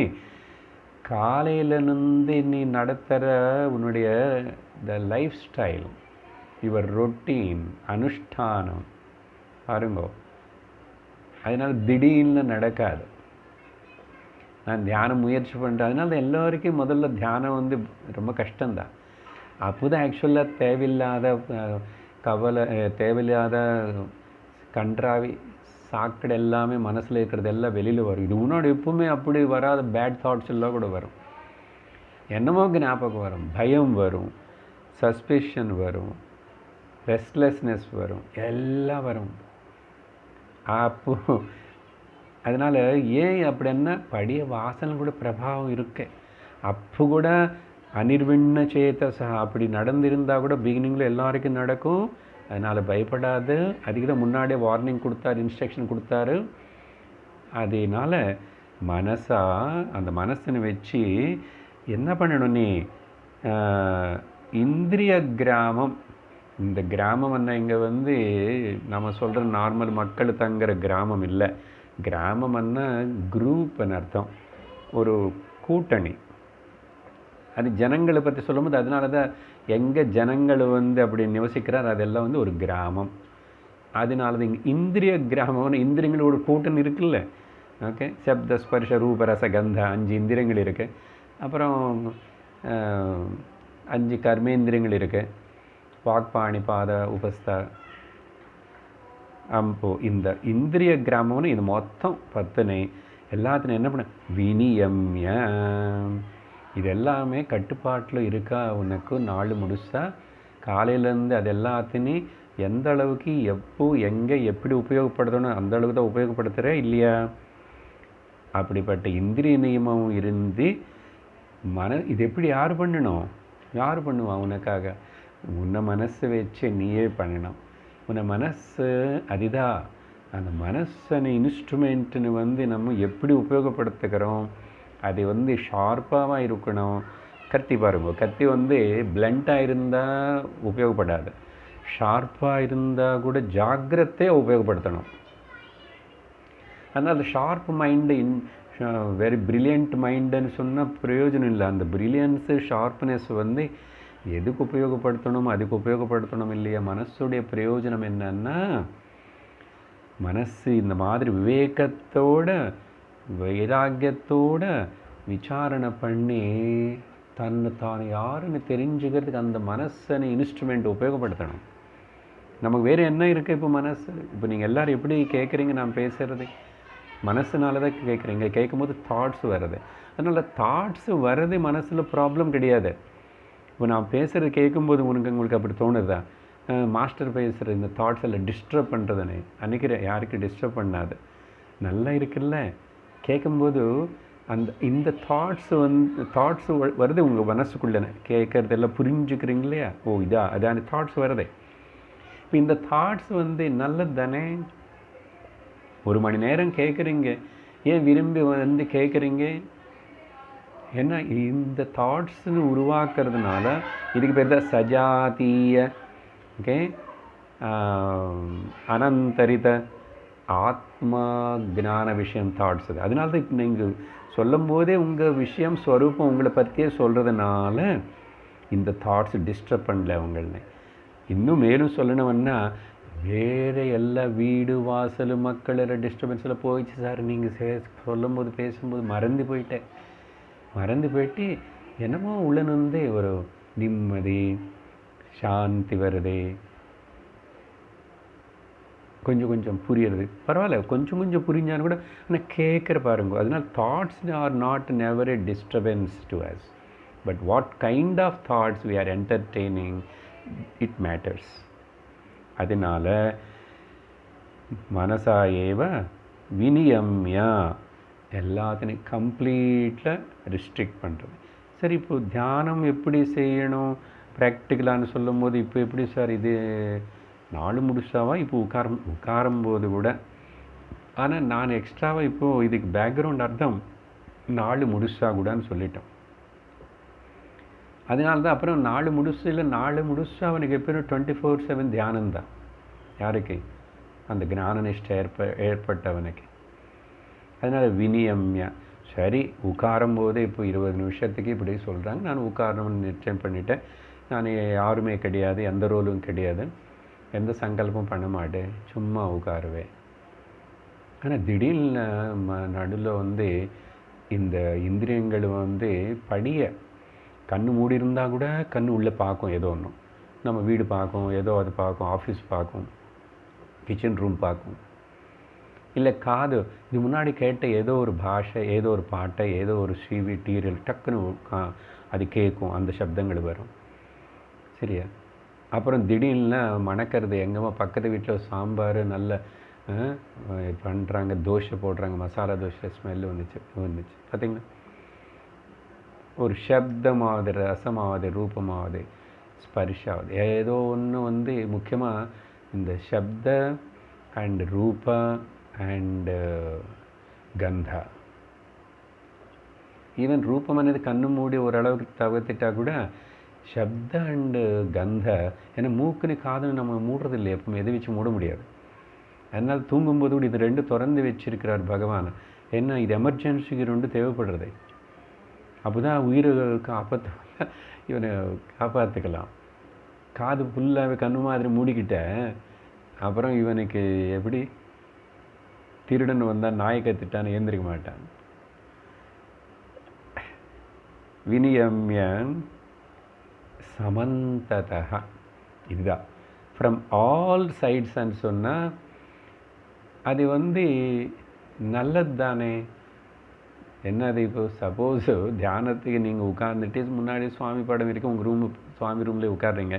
காலையிலேருந்து நீ நடத்துகிற உன்னுடைய the life style, your routine, அனுஷ்டானம் பாருங்கோ. அதனால் திடீர்னு நடக்காது. நான் தியானம் முயற்சி பண்ணுறேன், அதனால எல்லோருக்கும் முதல்ல தியானம் வந்து ரொம்ப கஷ்டம்தான். அப்போ தான் ஆக்சுவலாக தேவையில்லாத கவலை, தேவையில்லாத கன்றாவி சாக்கடை எல்லாமே மனசில் இருக்கிறது எல்லாம் வெளியில் வரும். இது முன்னாடி எப்பவுமே அப்படி வராத பேட் தாட்ஸ் எல்லாம் கூட வரும். என்னமோ ஞாபகம் வரும், பயம் வரும், சஸ்பிஷன் வரும், ரெஸ்ட்லெஸ்னஸ் வரும், எல்லாம் வரும். அப்போ அதனால் ஏன் அப்படின்னா படிய வாசனை கூட பிரபாவம் இருக்கு. அப்போ கூட அனிர்விண்ண சேதசா அப்படி நடந்திருந்தால் கூட பிகினிங்கில் எல்லாருக்கும் நடக்கும். அதனால் பயப்படாது. அதுக்கு தான் முன்னாடியே வார்னிங் கொடுத்தாரு, இன்ஸ்ட்ரக்ஷன் கொடுத்தாரு. அதனால் மனசா, அந்த மனசனை வச்சு என்ன பண்ணணும் நீ? இந்திரிய கிராமம், இந்த கிராமம் என்ன இங்கே வந்து நம்ம சொல்கிற நார்மல் மக்கள் தங்குற கிராமம் இல்லை. கிராமம்னா குரூப்னு அர்த்தம், ஒரு கூட்டணி. அது ஜனங்களை பற்றி சொல்லும்போது அதனால தான் எங்கே ஜனங்கள் வந்து அப்படி நிவசிக்கிறார் அதெல்லாம் வந்து ஒரு கிராமம். அதனால தான் இங்கே இந்திரிய கிராமம்னு இந்திரியங்கள் ஒரு கூட்டணி இருக்குல்ல. ஓகே, சப்த ஸ்பர்ஷ ரூப ரச கந்த 5 இந்திரியங்கள் இருக்குது. அப்புறம் 5 கர்மேந்திரியங்கள் இருக்குது, வாக்பாணி பாத உபஸ்தா. அப்போ இந்த இந்திரிய கிராமம்னு இது மொத்தம் 10 எல்லாத்தையும் என்ன பண்ண வினியம்ய, இது எல்லாமே கட்டுப்பாட்டில் இருக்கா உனக்கு. நாள் முழுசா காலையிலேருந்து அது எல்லாத்தையும் எந்த அளவுக்கு எப்போ எங்கே எப்படி உபயோகப்படுத்தணும் அந்த அளவுக்கு தான் உபயோகப்படுத்துகிற இல்லையா? அப்படிப்பட்ட இந்திரிய நியமம் இருந்து இது எப்படி யார் பண்ணணும்? யார் பண்ணுவா உனக்காக? உன்னை மனசு வச்சு நீயே பண்ணணும். உன்னை மனசு அதுதான். அந்த மனசனை இன்ஸ்ட்ருமெண்ட்டுன்னு வந்து நம்ம எப்படி உபயோகப்படுத்துகிறோம், அது வந்து ஷார்ப்பாக இருக்கணும். கத்தி பாருங்க, கத்தி வந்து பிளண்ட்டாக இருந்தால் உபயோகப்படாது, ஷார்ப்பாக இருந்தால் கூட ஜாக்கிரதையாக உபயோகப்படுத்தணும். அதனால் அந்த ஷார்ப் மைண்டு, வெரி பிரில்லியண்ட் மைண்டுன்னு சொன்னால் பிரயோஜனம் இல்லை. அந்த பிரில்லியன்ஸு ஷார்ப்னஸ் வந்து எதுக்கு உபயோகப்படுத்தணும், அதுக்கு உபயோகப்படுத்தணும் இல்லையா? மனசுடைய பிரயோஜனம் என்னன்னா, மனசு இந்த மாதிரி விவேகத்தோட வைராக்கியத்தோட விசாரணை பண்ணி தன்னை தான் யாருன்னு தெரிஞ்சுக்கிறதுக்கு அந்த மனசனை இன்ஸ்ட்ருமெண்ட் உபயோகப்படுத்தணும். நமக்கு வேறு என்ன இருக்குது இப்போ? மனசு. இப்போ நீங்கள் எல்லோரும் எப்படி கேட்குறீங்க? நான் பேசுகிறது மனசுனால தான் கேட்குறீங்க. கேட்கும்போது தாட்ஸ் வருது. அதனால் தாட்ஸ் வர்றது மனசில் ப்ராப்ளம் கிடையாது. இப்போ நான் பேசுகிறது கேட்கும்போது உங்களுக்கு அப்படி தோணுதா? மாஸ்டர் பேசுகிற இந்த தாட்ஸ் எல்லாம் டிஸ்டர்ப் பண்ணுறதுன்னு அன்றைக்கி யாருக்கு டிஸ்டர்ப் பண்ணாது, நல்லா இருக்குல்ல கேட்கும்போது. இந்த தாட்ஸ் வருது உங்கள் மனசுக்குள்ளே, கேட்குறதெல்லாம் புரிஞ்சுக்கிறீங்க இல்லையா? ஓ இதா அதான தாட்ஸ் வருது. இப்போ இந்த தாட்ஸ் வந்து நல்லது தானே? 1 மணி நேரம் கேட்குறீங்க, ஏன் விரும்பி வந்து கேட்குறீங்க? ஏன்னா இந்த தாட்ஸ்ன்னு உருவாக்குறதுனால இதுக்கு பேர் தான் சஜாத்திய, ஓகே, அனந்தரித ஆத்மா ஞான விஷயம் தாட்ஸ். அது அதனால தான் இப்போ நீங்கள் சொல்லும் போதே உங்கள் விஷயம் ஸ்வரூபம் உங்களை பற்றியே சொல்கிறதுனால இந்த தாட்ஸ் டிஸ்டர்ப் பண்ணல உங்களை. இன்னும் மேலும் சொல்லணும்னா வேறு எல்லா வீடு வாசல் மக்களோட டிஸ்டர்பன்ஸில் போயிடுச்சு சார். நீங்கள் சொல்லும்போது பேசும்போது மறந்து போயிட்டு என்னமோ உள்ளே ஒரு நிம்மதி சாந்தி வருது. கொஞ்சம் கொஞ்சம் புரியுறது பரவாயில்ல, கொஞ்சம் கொஞ்சம் புரிஞ்சாலும் கூட ஆனால் கேட்குற பாருங்க. அதனால் thoughts are not never a disturbance to us, but what kind of thoughts we are entertaining, it matters. அதனால் மனசா ஏவ வினியம்யா, எல்லாத்தையும் கம்ப்ளீட்டில் ரிஸ்ட்ரிக்ட் பண்ணுறது. சரி, இப்போது தியானம் எப்படி செய்யணும் ப்ராக்டிக்கலான்னு சொல்லும் போது, இப்போ எப்படி சார் இது நாலு முடிச்சாவா? இப்போ உட்காரும்போது கூட, ஆனால் நான் எக்ஸ்ட்ராவாக இப்போது இதுக்கு பேக்ரவுண்ட் அர்த்தம் நாலு முடிச்சா கூடன்னு சொல்லிட்டோம். அதனால தான் அப்புறம் நாலு முடிச்சா அவனுக்கு எப்பயும் 24/7 தியானம்தான். யாருக்கு? அந்த ஞான நிஷ்டை ஏற்பட்டவனுக்கு. அதனால் வினியம்யா. சரி, உட்காரும் போதே இப்போ 20 நிமிஷத்துக்கு இப்படி சொல்கிறாங்க, நான் உட்காரணும்னு நிச்சயம் பண்ணிட்டேன். நான் யாருமே கிடையாது, எந்த ரோலும் கிடையாது, எந்த சங்கல்பம் பண்ண மாட்டேன், சும்மா உட்காருவேன். ஆனால் திடீர்னு நடுவில் இந்த இந்திரியங்கள் படிய கண்ணு மூடி இருந்தால் கூட கண்ணு உள்ளே பார்க்கும், ஏதோ ஒன்று நம்ம வீடு பார்க்கும், ஏதோ அது பார்க்கும், ஆஃபீஸ் பார்க்கும், கிச்சன் ரூம் பார்க்கும், இல்லை காது இது முன்னாடி கேட்ட ஏதோ ஒரு பாஷை, ஏதோ ஒரு பாட்டை, ஏதோ ஒரு சிவி டீரியல் டக்குன்னு அது கேட்கும், அந்த சப்தங்கள் வரும். சரியா? அப்புறம் திடீர்னு மணக்கிறது எங்கேம்மா பக்கத்து வீட்டில் சாம்பார் நல்ல பண்ணுறாங்க, தோசை போடுறாங்க, மசாலா தோசை ஸ்மெல்லு வந்துச்சு பார்த்திங்களா? ஒரு சப்தமாவது, ரசமாவது, ரூபமாவது, ஸ்பர்ஷாவது, ஏதோ ஒன்று முக்கியமாக இந்த சப்த அண்ட் ரூப அண்ட் கந்தா. ஈவன் ரூபம் అనేది கண்ணு மூடி ஓரளவுக்கு தவிர்த்துட்டா கூட சப்த அண்டு கந்த, ஏன்னா மூக்குன்னு காதுன்னு நம்ம மூடுறது இல்லை, எப்பவுமே எது வச்சு மூட முடியாது. அதனால் தூங்கும்போது கூட இது ரெண்டு திறந்து வச்சிருக்கிறார் பகவான். ஏன்னா இது எமர்ஜென்சிக்கு ரெண்டு தேவைப்படுறது. அப்போ தான் உயிரை இவனை காப்பாற்றிக்கலாம். காது ஃபுல்லாகவே கண்ணு மாதிரி மூடிக்கிட்ட அப்புறம் இவனுக்கு எப்படி திருடன் வந்தால் நாயை கத்திட்டான்னு ஏந்திரிக்க மாட்டான். வினியம்யன் சமந்ததா, இதுதான் ஃப்ரம் ஆல் சைட்ஸ்ன்னு சொன்னால் அது நல்லது தானே. என்னது? இப்போ சப்போஸ் தியானத்துக்கு நீங்கள் உட்கார்ந்துட்டு முன்னாடி சுவாமி படம் இருக்குது, உங்கள் சுவாமி ரூமில் உட்காடுறீங்க,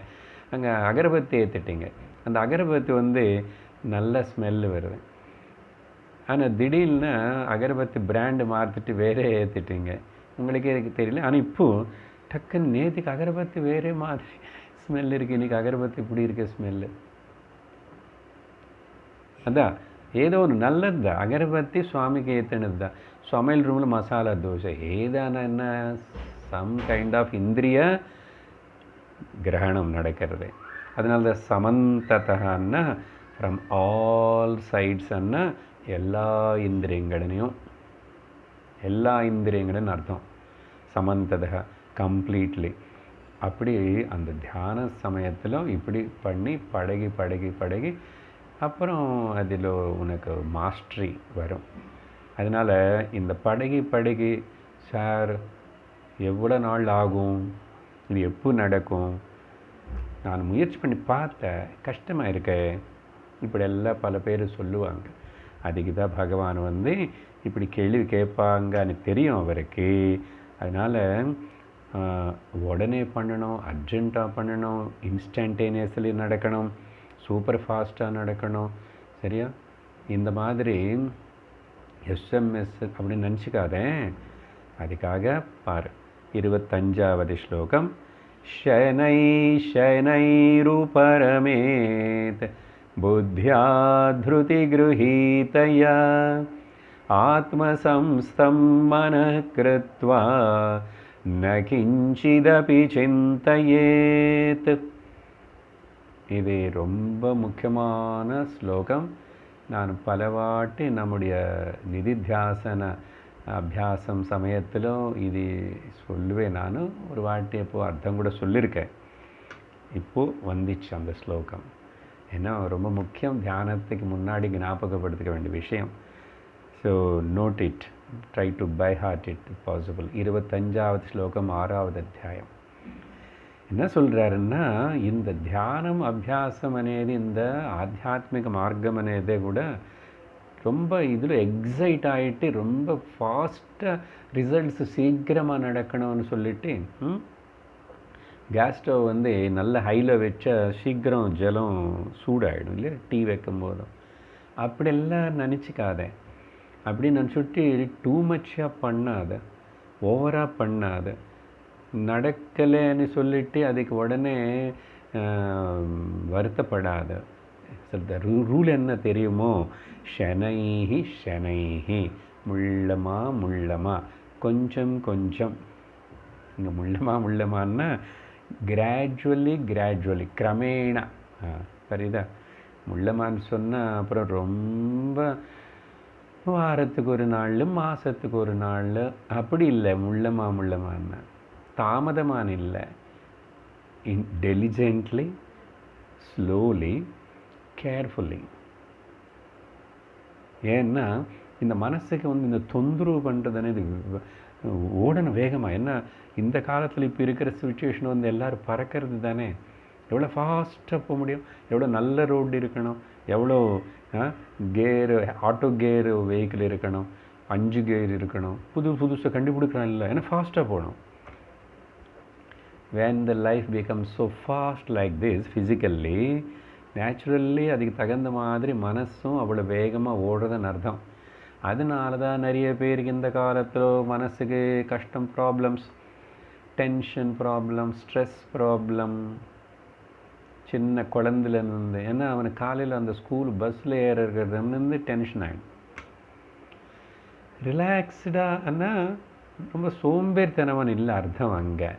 அங்கே அகரபத்தி ஏற்றிட்டீங்க, அந்த அகரபத்தி நல்ல ஸ்மெல்லு வருது. ஆனால் திடீர்னு அகரபத்தி பிராண்டு மாற்றிட்டு வேறே ஏற்றிட்டீங்க, உங்களுக்கே எனக்கு தெரியல. ஆனால் இப்போது டக்குன்னு நேற்றுக்கு அகரபத்தி வேறே மாதிரி ஸ்மெல் இருக்குது, இன்றைக்கி அகரபத்தி இப்படி இருக்க ஸ்மெல்லு. அதான் ஏதோ ஒரு நல்லது தான். அகரபத்தி சுவாமிக்கு ஏற்றினது தான். சமையல் ரூமில் மசாலா தோசை ஏதான என்ன சம் கைண்ட் ஆஃப் இந்திரிய கிரகணம் நடக்கிறது. அதனால தான் சமந்ததன்னா ஃப்ரம் ஆல் சைட்ஸ்ன்னா எல்லா இந்திரியங்களையும், எல்லா இந்திரியங்கள்னு அர்த்தம். சமந்ததா கம்ப்ளீட்லி. அப்படி அந்த தியான சமயத்தில் இப்படி பண்ணி பழகி பழகி பழகி அப்புறம் அதில் உனக்கு மாஸ்ட்ரி வரும். அதனால் இந்த பழகி பழகி சார் எவ்வளோ நாள் ஆகும், இது எப்போ நடக்கும், நான் முயற்சி பண்ணி பார்த்தேன், கஷ்டமாக இருக்க, இப்படி எல்லாம் பல பேர் சொல்லுவாங்க. அதுக்கு தான் பகவான் இப்படி கேள்வி கேட்பாங்கன்னு தெரியும் அவருக்கு. அதனால் உடனே பண்ணணும், அர்ஜெண்ட்டாக பண்ணணும், இன்ஸ்டன்டேனியஸ்லி நடக்கணும், சூப்பர் ஃபாஸ்ட்டாக நடக்கணும். சரியா? இந்த மாதிரி எஸ்எம்எஸ் அப்படின்னு நினச்சிக்காதேன். அதுக்காக பாரு 25வது ஸ்லோகம். ஷனை ஷனைருபரமேத் புத்யா த்ருதி க்ருஹீதயா ஆத்மசம்ஸ்தம் மனः க்ருத்வா ந கிஞ்சிதபி சிந்தயேத். இது ரொம்ப முக்கியமான ஸ்லோகம். நான் பலவாட்டி நம்முடைய நிதித்தியாசன அபியாசம் சமயத்திலும் இது சொல்லுவேன். நான் ஒரு வாட்டி இப்போது அர்த்தம் கூட சொல்லியிருக்கேன். இப்போது வந்துச்சு அந்த ஸ்லோகம். ஏன்னா ரொம்ப முக்கியம், தியானத்துக்கு முன்னாடி ஞாபகப்படுத்திக்க வேண்டிய விஷயம். So note it, try to by heart it possible. 25வது ஸ்லோகம் 6வது அத்தியாயம். என்ன சொல்கிறாருன்னா, இந்த தியானம் అభ్యాసం అనేది இந்த ఆధ్యాత్మిక మార్గం అనేదే కూడా ரொம்ப இதில் எக்ஸைட் ஆகிட்டு ரொம்ப ஃபாஸ்ட்டாக ரிசல்ட்ஸ் சீக்கிரமாக நடக்கணும்னு சொல்லிட்டு கேஸ் ஸ்டவ் வந்து நல்ல ஹையில் வச்சா சீக்கிரம் ஜலம் சூடாகிடும் இல்லையா, டீ வைக்கும் போதும். அப்படியெல்லாம் நினச்சிக்காத. அப்படி நினச்சிட்டு டூ மச்சாக பண்ணாத, ஓவராக பண்ணாத. நடக்கலைன்னு சொல்லிட்டு அதுக்கு உடனே வருத்தப்படாத. ரூல் என்ன தெரியுமோ, ஷனைஹி ஷனைஹி, முள்ளமா முள்ளமா, கொஞ்சம் கொஞ்சம். இங்கே முள்ளமான்னா கிராஜுவலி கிரமேணா. சரிதா? முள்ளமான்னு சொன்னால் அப்புறம் ரொம்ப வாரத்துக்கு ஒரு நாள், மாதத்துக்கு ஒரு நாள் அப்படி இல்லை. முள்ளமான்னா தாமதமான இல்லை, டெலிஜென்ட்லி, ஸ்லோலி, கேர்ஃபுல்லி. ஏன்னா இந்த மனசுக்கு வந்து இந்த தொந்தரவு பண்ணுறதுன்னு இது ஓடணும் வேகமாக. ஏன்னா இந்த காலத்தில் இப்போ இருக்கிற சுச்சுவேஷன் வந்து எல்லோரும் பறக்கிறது தானே. எவ்வளோ ஃபாஸ்ட்டாக போக முடியும், எவ்வளோ நல்ல ரோடு இருக்கணும், எவ்வளோ கேரு, ஆட்டோ கேரு வெஹிக்கிள் இருக்கணும், 5 கேர் இருக்கணும், புதுசாக கண்டுபிடிக்கிறான் இல்லை. ஏன்னா ஃபாஸ்ட்டாக போகணும். when the life becomes so fast like this physically, naturally அதுக்கு தகுந்த மாதிரி மனசும் அவ்வளோ வேகமாக ஓடுறதுன்னு அர்த்தம். அதனால தான் நிறைய பேருக்கு இந்த காலத்தில் மனசுக்கு கஷ்டம், problems, tension problem, stress problem. சின்ன குழந்தைலேருந்து, ஏன்னா அவனுக்கு காலையில் அந்த ஸ்கூல் பஸ்ஸில் ஏறுறதுலேருந்து டென்ஷன் ஆகிடும். ரிலாக்ஸ்டானா ரொம்ப சோம்பேறித்தனவன் இல்லை அர்த்தம். அங்கே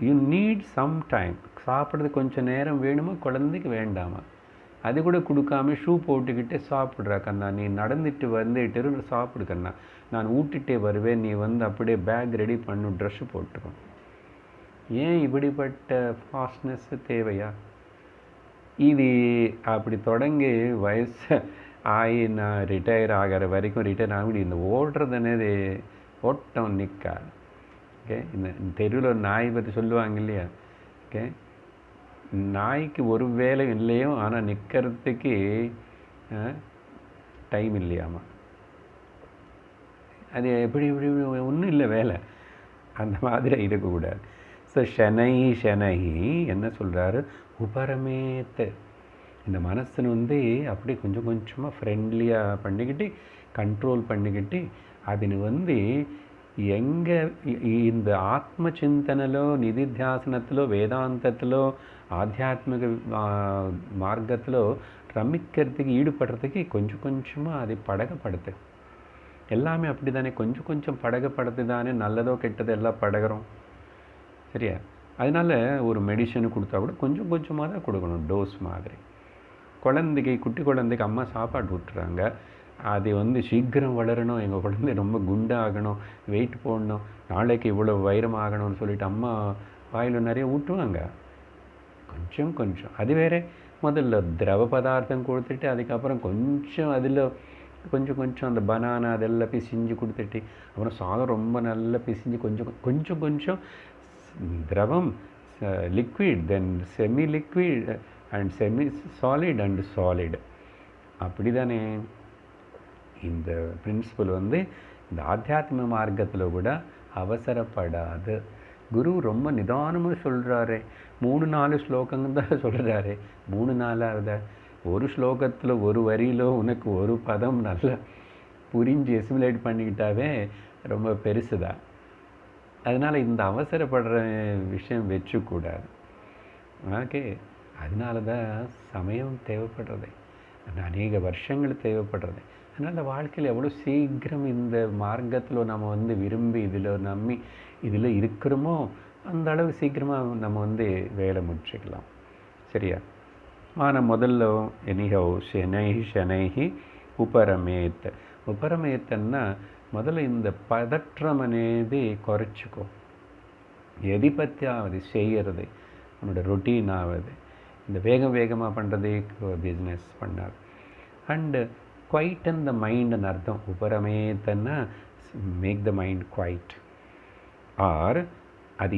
யூ நீட் சம் டைம். சாப்பிட்றது கொஞ்சம் நேரம் வேணுமா, குழந்தைக்கு வேண்டாமா? அது கூட கொடுக்காம ஷூ போட்டுக்கிட்டே சாப்பிட்றா கண்ணா, நீ நடந்துட்டு வந்துட்டு சாப்பிடு கண்ணா, நான் ஊட்டிகிட்டே வருவேன், நீ வந்து அப்படியே பேக் ரெடி பண்ணு, ட்ரெஸ்ஸு போட்டுக்கோ. ஏன் இப்படிப்பட்ட ஃபாஸ்ட்னஸ் தேவையா? இது அப்படி தொடங்கி வயசு ஆகி நான் ரிட்டையர் ஆகிற வரைக்கும் ரிட்டையர் ஆகி இந்த ஓடுறதுனே ஓட்டம் நிற்காது. ஓகே, இந்த தெருவில் நாய் பற்றி சொல்லுவாங்க இல்லையா? ஓகே, நாய்க்கு ஒரு வேலை இல்லையோ, ஆனால் நிற்கிறதுக்கு டைம் இல்லையாமா. அது எப்படி ஒன்றும் இல்லை வேலை, அந்த மாதிரி இருக்கக்கூடாது. ஸோ ஷனைஹி என்ன சொல்கிறாரு, உபரமேத்து. இந்த மனசனை வந்து அப்படி கொஞ்சம் கொஞ்சமாக ஃப்ரெண்ட்லியாக பண்ணிக்கிட்டு, கண்ட்ரோல் பண்ணிக்கிட்டு, அதுன்னு வந்து எங்கே இந்த ஆத்ம చింతనలో, నిధిధ్యాసనలో, వేదాంతలో, ఆధ్యాత్మిక మార్గంలో ரமிக்கிறதுக்கு, ஈடுபடுறதுக்கு கொஞ்சம் கொஞ்சமாக அது பழகப்படுது. எல்லாமே அப்படி தானே, கொஞ்சம் கொஞ்சம் பழகப்படுது தானே, நல்லதோ கெட்டதோ எல்லாம் பழகிறோம். சரியா? அதனால் ஒரு மெடிசன் கொடுத்தா கூட கொஞ்சம் கொஞ்சமாக தான் கொடுக்கணும், டோஸ் மாதிரி. குழந்தைக்கு, குட்டி குழந்தைக்கு அம்மா சாப்பாடு விட்டுறாங்க, அது வந்து சீக்கிரம் வளரணும், எங்கள் குழந்தை ரொம்ப குண்டாகணும், வெயிட் போடணும், நாளைக்கு இவ்வளோ வைரமாகணும்னு சொல்லிட்டு அம்மா வாயில் நிறைய ஊட்டுவாங்க. கொஞ்சம் கொஞ்சம் அது வேறு. முதல்ல திரவ பதார்த்தம் கொடுத்துட்டு அதுக்கப்புறம் கொஞ்சம் அதில் கொஞ்சம் அந்த பனானா அதெல்லாம் பிசிஞ்சு கொடுத்துட்டு, அப்புறம் சாதம் ரொம்ப நல்லா பிசிஞ்சு கொஞ்சம் கொஞ்சம் திரவம், liquid, then semi liquid and semi solid and solid. அப்படி தானே இந்த பிரின்சிபல் வந்து இந்த ஆத்தியாத்ம மார்க்கத்தில் கூட அவசரப்படாது. குரு ரொம்ப நிதானமாக சொல்கிறாரு. 3-4 ஸ்லோகங்கள் தான் சொல்கிறாரு. 3-4 ஒரு ஸ்லோகத்தில் ஒரு வரியிலோ உனக்கு ஒரு பதம் நல்லா புரிஞ்சு எசிமுலேட் பண்ணிக்கிட்டாவே ரொம்ப பெருசுதான். அதனால் இந்த அவசரப்படுற விஷயம் வச்சுக்கூடாது. ஓகே, அதனால தான் சமயம் தேவைப்படுறது, அநேக வருஷங்கள் தேவைப்படுறது. அதனால் வாழ்க்கையில் எவ்வளோ சீக்கிரம் இந்த மார்க்கத்தில் நம்ம வந்து விரும்பி இதில் நம்பி இதில் இருக்கிறோமோ அந்த அளவு சீக்கிரமாக நம்ம வந்து வேலை முடிச்சுக்கலாம். சரியா? ஆனால் முதல்ல எனிஹோ ஷனைஹி உபரமேத். உபரமேத்தன்னா முதல்ல இந்த பதற்றம் అనేది குறைச்சிக்கோ. எதை பற்றியாவது செய்கிறது உன்னோட ரொட்டீன் ஆகுது. இந்த வேகமாக பண்ணுறது பிஸ்னஸ் பண்ணாது. அண்டு குவைட்டன் த மைண்டுன்னு அர்த்தம். உபரமேத்தன்னா make the mind quiet. Or அது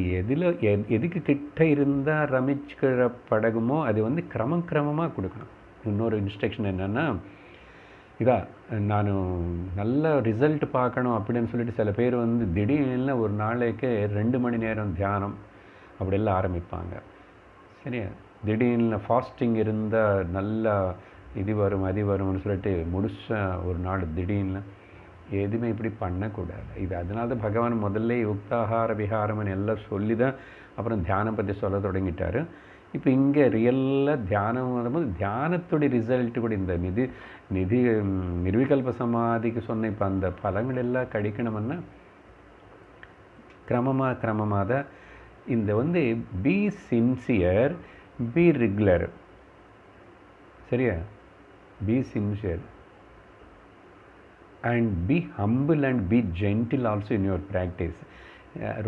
எதுக்கு கிட்ட இருந்தால் ரமிச்சுக்கிற படகுமோ அது வந்து கிரமமாக கொடுக்கணும். இன்னொரு இன்ஸ்ட்ரக்ஷன் என்னென்னா, இதா நான் நல்ல ரிசல்ட் பார்க்கணும் அப்படின்னு சொல்லிட்டு சில பேர் வந்து திடீர்னு ஒரு நாளைக்கு 2 மணி நேரம் தியானம் அப்படியெல்லாம் ஆரம்பிப்பாங்க. சரியா, திடீர்னு ஃபாஸ்டிங் இருந்தால் நல்லா இது வரும் அது வரும்னு சொல்லிட்டு முடிச்ச ஒரு நாள் திடீர்னு எதுவுமே இப்படி பண்ணக்கூடாது. இது அதனால தான் பகவான் முதல்ல யுக்தாகார விஹாரம்னு எல்லாம் சொல்லி தான் அப்புறம் தியானம் பற்றி சொல்ல தொடங்கிட்டார். இப்போ இங்கே ரியலாக தியானம் வரும்போது தியானத்துடைய ரிசல்ட்டு கூட இந்த நிர்விகல்ப சமாதிக்கு சொன்ன இப்போ அந்த பலங்கள் எல்லாம் கிடைக்கணும்னா கிரமமாக தான் இந்த வந்து பி சின்சியர், பி ரெகுலர். சரியா, B sincere and B humble and B gentle also in your practice.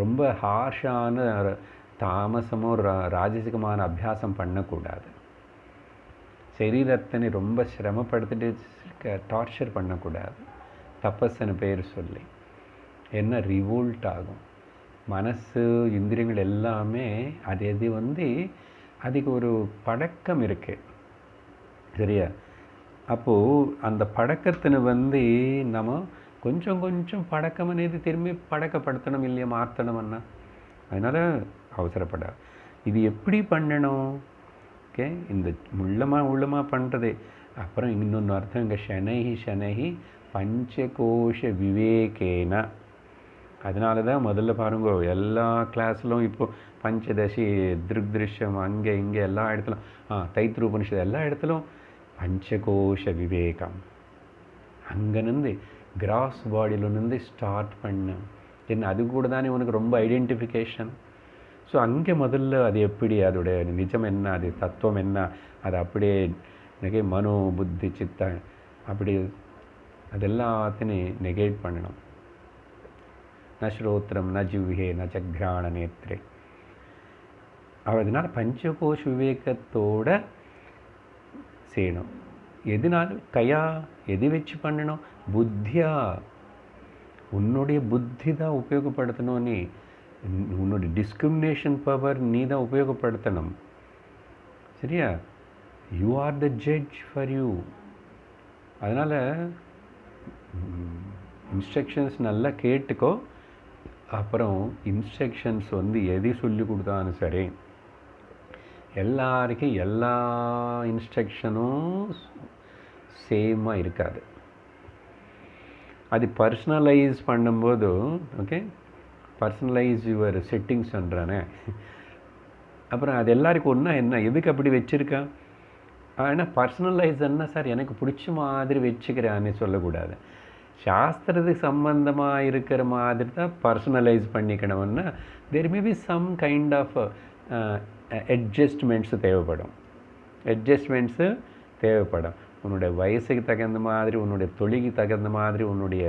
ரொம்ப ஹார்ஷான தாமசமோ ராஜசிகமான அபியாசம் பண்ணக்கூடாது. சரீரத்தினை ரொம்ப சிரமப்படுத்திட்டு டார்ச்சர் பண்ணக்கூடாது. தபஸ்ன்னு பேர் சொல்லி என்ன ரிவோல்ட் ஆகும் மனசு இந்திரியங்கள் எல்லாமே. அது வந்து அதுக்கு ஒரு பழக்கம் இருக்குது. சரியா, அப்போது அந்த பழக்கத்தினை வந்து நம்ம கொஞ்சம் கொஞ்சம் பழக்கம் అనేది திரும்பி பழக்கப்படுத்தணும் இல்லையா, மாற்றணும்னா. அதனால் அவசரப்பட இது எப்படி பண்ணணும்? ஓகே, இந்த உள்ளமாக பண்ணுறது. அப்புறம் இன்னொன்று அர்த்தம் இங்கே ஷனைஹி பஞ்சகோஷ விவேகேன. அதனால தான் முதல்ல பாருங்க எல்லா கிளாஸ்லும் இப்போது பஞ்சதசி திருஷ்யம் அங்கே இங்கே எல்லா இடத்துலும் தைத்திரூபனிஷத்து எல்லா இடத்துலும் பஞ்சகோஷ விவேகம். அங்கேருந்து கிராஸ் பாடியிலேருந்து ஸ்டார்ட் பண்ணு. என்ன அது கூட தானே உனக்கு ரொம்ப ஐடென்டிஃபிகேஷன். ஸோ அங்கே முதல்ல அது எப்படி, அதோடைய நிஜம் என்ன, அது தத்துவம் என்ன, அது அப்படியே நெகை மனோ புத்தி சித்த அப்படி அதெல்லாத்தையும் நெகேட் பண்ணணும். ந ஸ்ரோத்திரம் ந ஜிவ்ஹே ந சக்ராண நேத்ரே. அதனால் பஞ்சகோஷ விவேகத்தோட செய்யணும். எதுனாலும் கையா எது வச்சு பண்ணணும்? புத்தியா. உன்னுடைய புத்தி தான் உபயோகப்படுத்தணும். நீ உன்னுடைய டிஸ்கிரிமினேஷன் பவர் நீ தான் உபயோகப்படுத்தணும். சரியா, you are the judge for you. அதனால் இன்ஸ்ட்ரக்ஷன்ஸ் நல்லா கேட்டுக்கோ. அப்புறம் இன்ஸ்ட்ரக்ஷன்ஸ் வந்து எது சொல்லி கொடுத்தாலும் சரி, எல்லாருக்கும் எல்லா இன்ஸ்ட்ரக்ஷனும் சேமாக இருக்காது. அது பர்சனலைஸ் பண்ணும்போது ஓகே, பர்சனலைஸ் யுவர் செட்டிங்ஸ் பண்ணுறானே. அப்புறம் அது எல்லாருக்கும் ஒன்றா என்ன எதுக்கு அப்படி வச்சுருக்கான். ஆனால் பர்சனலைஸ் என்ன சார் எனக்கு பிடிச்ச மாதிரி வச்சுக்கிறான்னு சொல்லக்கூடாது. சாஸ்திரத்துக்கு சம்பந்தமாக இருக்கிற மாதிரி தான் பர்சனலைஸ் பண்ணிக்கணும்னா there may be some kind of adjustments தேவைப்படும். உன்னுடைய வயசுக்கு தகுந்த மாதிரி, உன்னுடைய தொழிலுக்கு தகுந்த மாதிரி, உன்னுடைய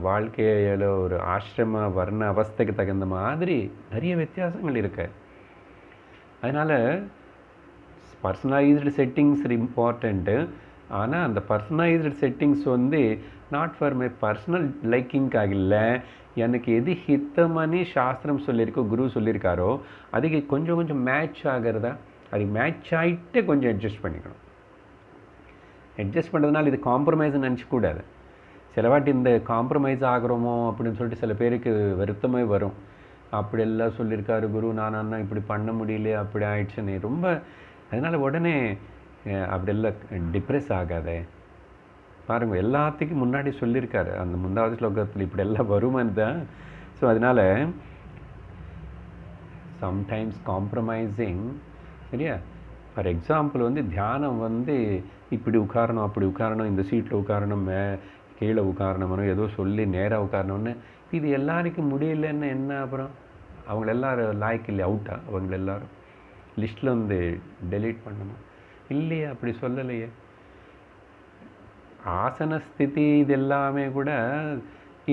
வாழ்க்கையில் ஒரு ஆசிரம வர்ண அவஸ்தைக்கு தகுந்த மாதிரி நிறைய வித்தியாசங்கள் இருக்கு. அதனால் பர்சனலைஸ்டு செட்டிங்ஸ் இம்பார்ட்டண்ட்டு. ஆனால் அந்த பர்சனலைஸ்டு செட்டிங்ஸ் வந்து நாட் ஃபார் மை பர்சனல் லைக்கிங்காக இல்லை, எனக்கு எது ஹித்தமனி சாஸ்திரம் சொல்லியிருக்கோ குரு சொல்லியிருக்காரோ அதுக்கு கொஞ்சம் கொஞ்சம் மேட்ச் ஆகிறதா, அது மேட்ச் ஆகிட்டு கொஞ்சம் அட்ஜஸ்ட் பண்ணிக்கணும். அட்ஜஸ்ட் பண்ணுறதுனால இது காம்ப்ரமைஸ்ன்னு நினச்சிக்கூடாது. சிலவாட்டி இந்த காம்ப்ரமைஸ் ஆகிறோமோ அப்படின்னு சொல்லிட்டு சில பேருக்கு வருத்தமே வரும். அப்படியெல்லாம் சொல்லியிருக்காரு குரு, நான் இப்படி பண்ண முடியல, அப்படி ஆயிடுச்சுன்னு ரொம்ப. அதனால் உடனே அப்படியெல்லாம் டிப்ரெஸ் ஆகாதே. பாருங்கள், எல்லாத்துக்கும் முன்னாடி சொல்லியிருக்காரு அந்த 3வது ஸ்லோகத்தில் இப்படியெல்லாம் வருமானு தான். ஸோ அதனால் சம்டைம்ஸ் காம்ப்ரமைசிங். சரியா, ஃபார் எக்ஸாம்பிள் வந்து தியானம் வந்து இப்படி உட்காரணும் அப்படி உட்காரணும், இந்த சீட்டில் உட்காரணும், கீழே உட்காரணும்னு ஏதோ சொல்லி நேராக உட்காரணும்னு இது எல்லாருக்கும் முடியலன்னு என்ன? அப்புறம் அவங்கள எல்லோரும் லாய்க்கு இல்லை, அவுட்டா அவங்க எல்லோரும் லிஸ்ட்டில் வந்து டெலீட் பண்ணணும் இல்லையே? அப்படி சொல்லலையே. ஆசன ஸ்திதி இது எல்லாமே கூட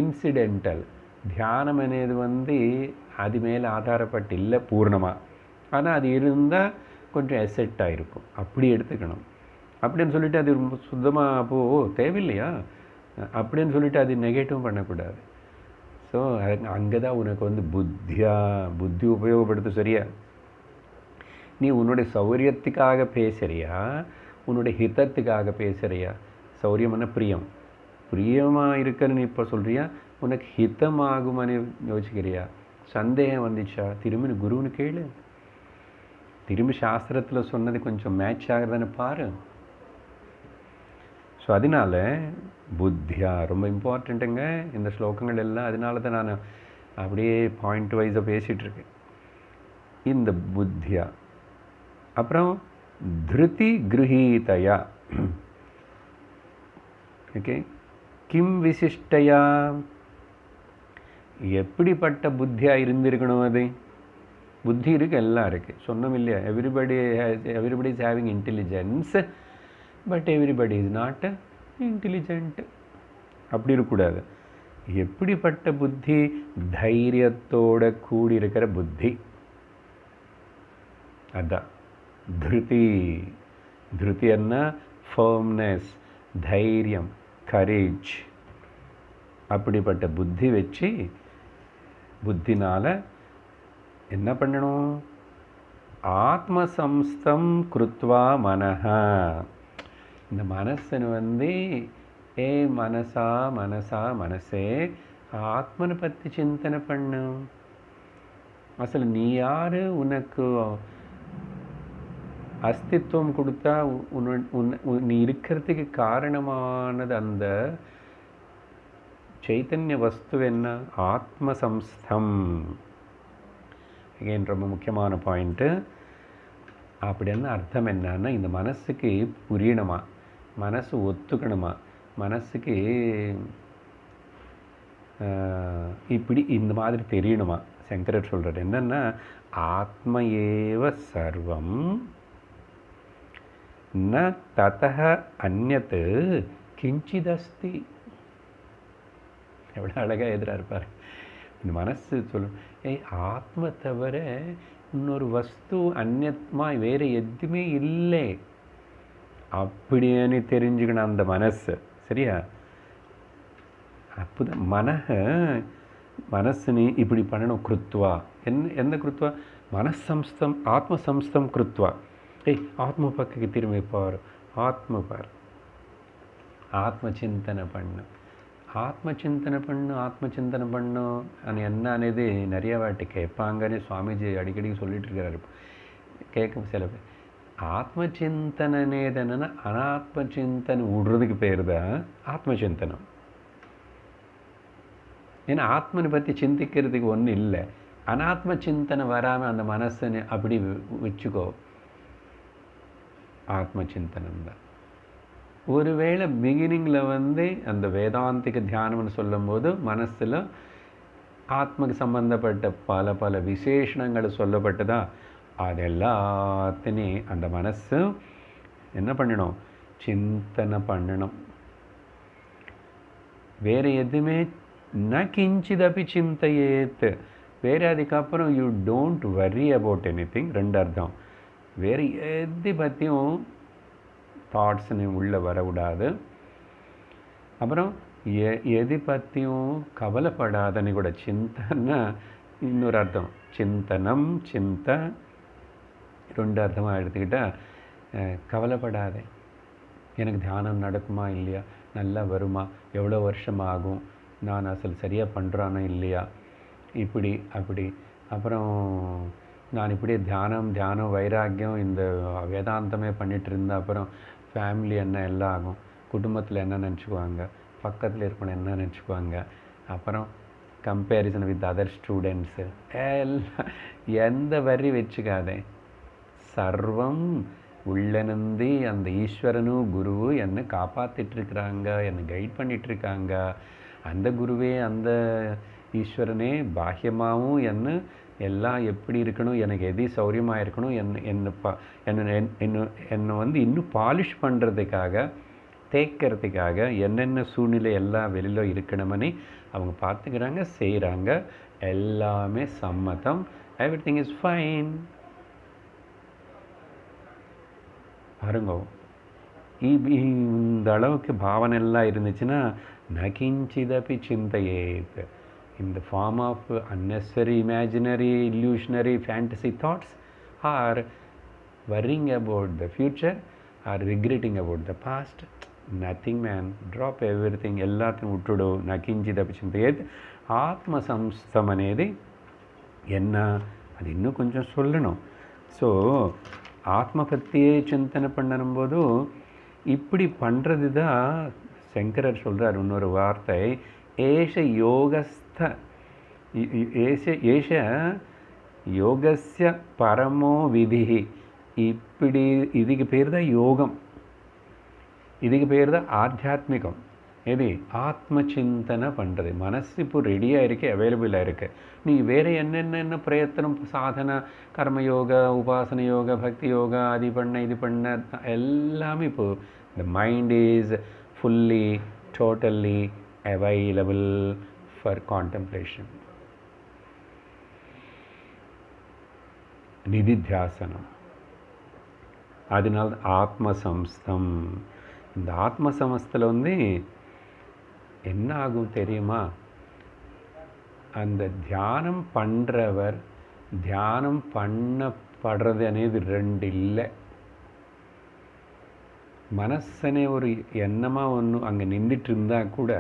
இன்சிடென்டல். தியானம் అనేది வந்து அது மேலே ஆதாரப்பட்டு இல்லை பூர்ணமாக. ஆனால் அது இருந்தால் கொஞ்சம் எசெட்டாக இருக்கும், அப்படி எடுத்துக்கணும். அப்படின்னு சொல்லிவிட்டு அது ரொம்ப சுத்தமாக அப்போது தேவையில்லையா அப்படின்னு சொல்லிவிட்டு அது நெகட்டிவ் பண்ணக்கூடாது. ஸோ ஸோ அங்கே தான் உனக்கு வந்து புத்தி உபயோகப்படுத்து. சரியா? நீ உன்னுடைய சௌரியத்துக்காக பேசுறியா, உன்னுடைய ஹிதத்துக்காக பேசுறியா? சௌரியம்னா பிரியம், பிரியமாக இருக்கன்னு நீ இப்போ சொல்கிறியா, உனக்கு ஹிதமாகுமான்னு யோசிக்கிறியா? சந்தேகம் வந்துச்சா, திரும்பி குருன்னு கேளு. திரும்பி சாஸ்திரத்தில் சொன்னது கொஞ்சம் மேட்ச் ஆகுறதானே பாரு. ஸோ அதனால புத்தியா ரொம்ப இம்பார்ட்டண்ட்டுங்க இந்த ஸ்லோகங்கள் எல்லாம். அதனால தான் நான் அப்படியே பாயிண்ட் வைஸாக பேசிகிட்ருக்கேன். இந்த புத்தியா, அப்புறம் திருதி கிருஹீதயா, ஓகே, கிம் விசிஷ்டயா, எப்படிப்பட்ட புத்தியாக இருந்திருக்கணும்? அது புத்தி இருக்குது, எல்லாம் இருக்குது, சொன்னோம் இல்லையா? Everybody is having intelligence, but everybody is not intelligent. அப்படி இருக்கக்கூடாது. எப்படிப்பட்ட புத்தி? தைரியத்தோட கூடி இருக்கிற புத்தி. அதான் திருதி. திருதி என்ன? ஃபர்ம்னஸ், தைரியம், கரேஜ். அப்படிப்பட்ட புத்தி வச்சு புத்தினால் என்ன பண்ணணும்? ஆத்மசம்ஸ்தம் கிருத்வா மனஹ, இந்த மனசனை வந்து ஏ மனசா மனசா மனசே ஆத்மனை பற்றி சிந்தனை பண்ணு. அசல் நீ யார்? உனக்கு அஸ்தித்வம் கொடுத்தா நீ இருக்கிறதுக்கு காரணமானது அந்த சைத்தன்ய வஸ்து என்ன? ஆத்மசம்ஸ்தம். அகெயின் ரொம்ப முக்கியமான பாயிண்ட்டு. அப்படின்னு அர்த்தம் என்னன்னா, இந்த மனசுக்கு புரியணுமா, மனசு ஒத்துக்கணுமா, மனசுக்கு இப்படி இந்த மாதிரி தெரியணுமா. சங்கரர் சொல்கிறார் என்னென்னா, ஆத்ம ஏவ சர்வம் ந ததஹ அந்யத் கிஞ்சிதஸ்தி. எவ்வளோ அழகாக எதிராக இருப்பார். இந்த மனசு சொல்லும், ஆத்ம தவிர இன்னொரு வஸ்து அந்நியத்மா வேறு எதுவுமே இல்லை அப்படின்னு தெரிஞ்சுக்கணும் அந்த மனசு. சரியா? அப்போதான் மனசு நீ இப்படி பண்ணணும். கிருத்வா எந்த கிருத்வா? மனசம்ஸ்தம் ஆத்மசம்ஸ்தம் கிருத்வா. ஆத்ம பக்கத்துக்கு திரும்பி பாரு, ஆத்ம பார், ஆத்ம சிந்தனை பண்ணு, ஆத்ம சிந்தனை பண்ணும். அது என்ன అనేది நிறைய வாட்டி கேட்பாங்கன்னு சுவாமிஜி அடிக்கடி சொல்லிட்டு இருக்கிறாரு. கேட்க சில பேர் ஆத்ம சிந்தனை என்னன்னா, அனாத்ம சிந்தனை விடுறதுக்கு பேர் தான் ஆத்ம சிந்தனம். ஏன்னா ஆத்மனை பற்றி சிந்திக்கிறதுக்கு ஒன்றும் இல்லை. அனாத்ம சிந்தனை வராமல் அந்த மனசனை அப்படி வச்சுக்கோ, ஆத்ம சிந்தனம் தான். ஒருவேளை பிகினிங்கில் வந்து அந்த வேதாந்திக தியானம்னு சொல்லும்போது மனசில் ஆத்மக்கு சம்பந்தப்பட்ட பல விசேஷணங்கள் சொல்லப்பட்டதா, அது எல்லாத்தையும் அந்த மனசு என்ன பண்ணணும்? சிந்தனை பண்ணணும். வேறு எதுவுமே ந கிஞ்சிதபி சிந்தையேத். வேறு அதுக்கப்புறம் you don't worry about any thing. ரெண்டு அர்த்தம். வேறு எது பற்றியும் தாட்ஸ்னு உள்ளே வரவிடாது. அப்புறம் எது பற்றியும் கவலைப்படாதன்னு கூட. சிந்தனை இன்னொரு அர்த்தம். சிந்தனம், சிந்த ரெண்டு அர்த்தமாக எடுத்துக்கிட்டால், கவலைப்படாதே, எனக்கு தியானம் நடக்குமா இல்லையா, நல்லா வருமா, எவ்வளோ வருஷம் ஆகும், நான் அசல் சரியாக பண்ணுறானோ இல்லையா, இப்படி அப்படி. அப்புறம் நான் இப்படியே தியானம் வைராக்கியம் இந்த வேதாந்தமே பண்ணிகிட்டு இருந்தேன். அப்புறம் ஃபேமிலி என்ன எல்லாம் ஆகும், குடும்பத்தில் என்ன நினச்சிக்குவாங்க, பக்கத்தில் இருக்கணும் என்ன நினச்சிக்குவாங்க, அப்புறம் கம்பேரிசன் வித் அதர் ஸ்டூடெண்ட்ஸு எல்லாம் எந்த வரி வச்சுக்காதே. சர்வம் உள்ளனந்தி அந்த ஈஸ்வரனும் குருவு என்னை காப்பாற்றிட்டுருக்குறாங்க, என்னை கைட் பண்ணிகிட்ருக்காங்க. அந்த குருவே அந்த ஈஸ்வரனே பாஹ்யமாகவும் என்ன எல்லாம் எப்படி இருக்கணும், எனக்கு எது சௌரியமாக இருக்கணும், என்னை வந்து இன்னும் பாலிஷ் பண்ணுறதுக்காக, தேக்கிறதுக்காக என்னென்ன சூழ்நிலை எல்லாம் வெளியில் இருக்கணுமனே அவங்க பார்த்துக்கிறாங்க, செய்கிறாங்க. எல்லாமே சம்மதம். Everything is fine. பாருங்க, இந்த அளவுக்கு பாவனை எல்லாம் இருந்துச்சுன்னா நகிஞ்சிதப்பி சிந்தையேத், in the form of unnecessary, imaginary, illusionary, fantasy thoughts, or worrying about the future, or regretting about the past. Nothing, man. Drop everything. எல்லாத்தையும் விட்டுடு. நக்கிஞ்சிதபி சிந்தையேத். ஆத்ம சம்ஸ்தம் అనేది என்ன, அது இன்னும் கொஞ்சம் சொல்லணும். ஸோ ஆத்ம பற்றியே சிந்தனை பண்ணும்போது இப்படி பண்ணுறது தான் சங்கரர் சொல்கிறார் இன்னொரு வார்த்தை, ஏஷ யோகஸ்த ஏஷ யோகஸ்ய பரமோ விதிஹி. இப்படி இதுக்கு பேர் தான் யோகம், இதுக்கு பேர் தான் ஆத்தியாத்மிகம். எது? ஆத்ம சிந்தனை பண்ணுறது. மனசு இப்போ ரெடியாக இருக்குது, அவைலபிளாக இருக்குது. நீ வேறு என்னென்ன பிரயத்தனம், சாதனை, கர்மயோக, உபாசன யோக, பக்தி யோகா, அது பண்ண இது பண்ண எல்லாமே இப்போது the mind is fully, totally available for contemplation. நிதித்தியாசனம். அதனால் ஆத்ம சம்ஸ்தம். இந்த ஆத்ம சமஸ்தில் வந்து என்ன ஆகும் தெரியுமா? அந்த தியானம் பண்ணுறவர் தியானம் பண்ணப்படுறது అనేది ரெண்டு இல்லை. மனசனே ஒரு எண்ணமாக ஒன்று அங்கே நின்றுட்டு இருந்தால் கூட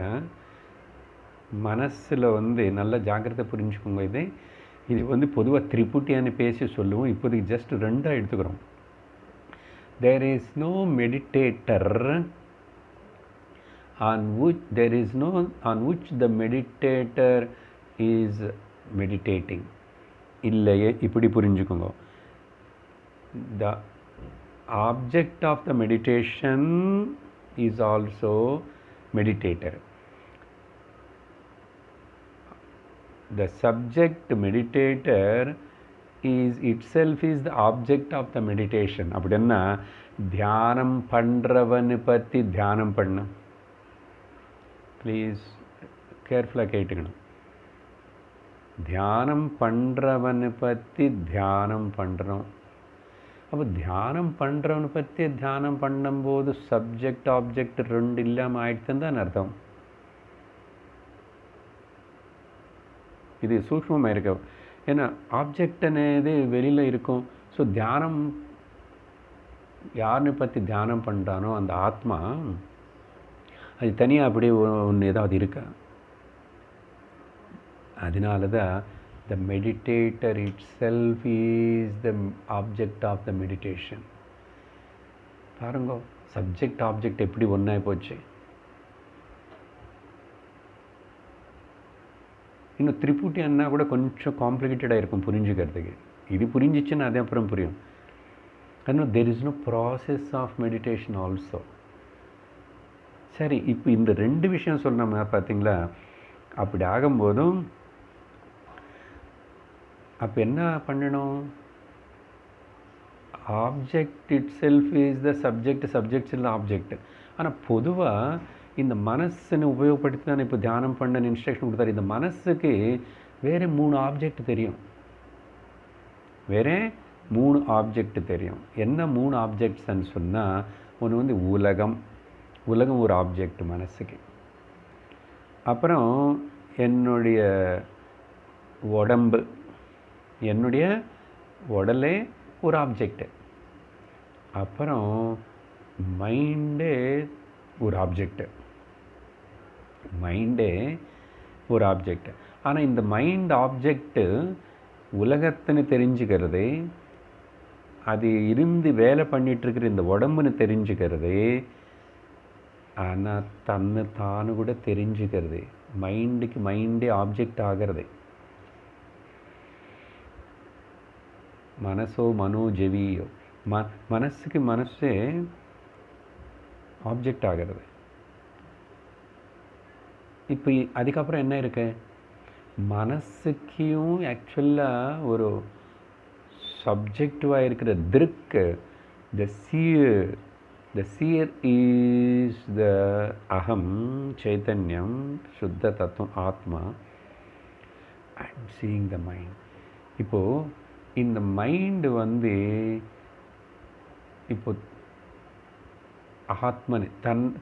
மனசில் வந்து நல்ல ஜாக்கிரதை புரிஞ்சுக்கோங்க. இது வந்து பொதுவாக திரிபுட்டியான்னு பேசி சொல்லுவோம். இப்போதைக்கு ஜஸ்ட் ரெண்டாக எடுத்துக்கிறோம். There is no meditator on which the meditator is meditating. இல்லையே, இப்படி புரிஞ்சுக்கோங்க. The object of the meditation is also meditator. The subject meditator is itself is the object of the meditation. அப்படின்னா தியானம் பண்ணுறவனை பற்றி தியானம் பண்ண, ப்ளீஸ் கேர்ஃபுல்லாக கேட்டுக்கணும். தியானம் பண்ணுறவனை பற்றி தியானம் பண்ணுறோம். அப்போ தியானம் பண்ணுறவனை பற்றி தியானம் பண்ணும்போது சப்ஜெக்ட் ஆப்ஜெக்ட் ரெண்டு இல்லாமல் ஆயிடுச்சுன்னு தான் அர்த்தம். இது சூக்ஷ்மமாக இருக்க. ஏன்னா ஆப்ஜெக்ட் అనేది வெளியில் இருக்கும். ஸோ தியானம் யாருன்னு பற்றி தியானம் பண்ணுறானோ அந்த ஆத்மா அது தனியாக அப்படியே ஒன்று ஏதாவது இருக்கா. அதனால தான் the meditator itself is the object of the meditation. பாருங்க, சப்ஜெக்ட் ஆப்ஜெக்ட் எப்படி ஒன்றாகி போச்சு. இன்னும் திரிபுட்டியான்னா கூட கொஞ்சம் காம்ப்ளிகேட்டடாக இருக்கும் புரிஞ்சுக்கிறதுக்கு. இது புரிஞ்சிச்சுன்னா அதே அப்புறம் புரியும். ஆனால் there is no process of meditation also. சரி, இப்போ இந்த ரெண்டு விஷயம் சொன்னோம்னா பார்த்தீங்களா, அப்படி ஆகும்போதும் அப்போ என்ன பண்ணணும்? Object it self is the subject, subjects இல்லை ஆப்ஜெக்ட். ஆனால் பொதுவாக இந்த மனசுன்னு உபயோகப்படுத்தி தான் இப்போ தியானம் பண்ண இன்ஸ்ட்ரக்ஷன் கொடுத்தாரு. இந்த மனசுக்கு வேறு 3 ஆப்ஜெக்ட் தெரியும். வேறு 3 ஆப்ஜெக்ட் தெரியும். என்ன 3 ஆப்ஜெக்ட்ஸ்ன்னு சொன்னால், ஒன்று வந்து உலகம். உலகம் ஒரு ஆப்ஜெக்ட் மனசுக்கு. அப்புறம் என்னுடைய உடம்பு, என்னுடைய உடலே ஒரு ஆப்ஜெக்டு. அப்புறம் மைண்டே ஒரு ஆப்ஜெக்டு. மைண்டே ஒரு ஆப்ஜெக்ட். ஆனால் இந்த மைண்ட் ஆப்ஜெக்டு உலகத்துன்னு தெரிஞ்சுக்கிறது, அது இருந்து வேலை பண்ணிகிட்ருக்கிற இந்த உடம்புன்னு தெரிஞ்சுக்கிறது, ஆனால் தன்னை தானு கூட தெரிஞ்சுக்கிறது. மைண்டுக்கு மைண்டே ஆப்ஜெக்ட் ஆகிறது. மனசோ மனோ ஜெவியோ, மனசுக்கு மனசே ஆப்ஜெக்ட் ஆகிறது. இப்போ அதுக்கப்புறம் என்ன இருக்கு? மனசுக்கும் ஆக்சுவலாக ஒரு சப்ஜெக்டிவாக இருக்கிற திருக்கு, த சீயர் இஸ் த அகம், சைத்தன்யம், சுத்த தத்துவம், ஆத்மா. And seeing the mind. இப்போது இந்த மைண்டு வந்து இப்போ ஆத்மனு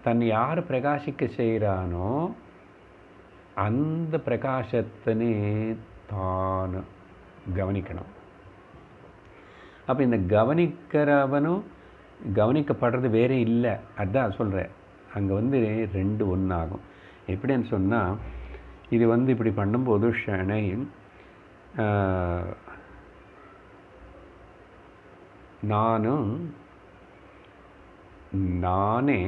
தன்னை யார் பிரகாசிக்க செய்கிறானோ அந்த பிரகாசத்தினே தான் கவனிக்கணும். அப்போ இந்த கவனிக்கிறவனும் கவனிக்கப்படுறது வேறே இல்லை. அதான் சொல்கிறேன், அங்கே வந்து ரெண்டு ஒன்றாகும். எப்படின்னு சொன்னால், இது வந்து இப்படி பண்ணும்போது ஷனை நானும் நானே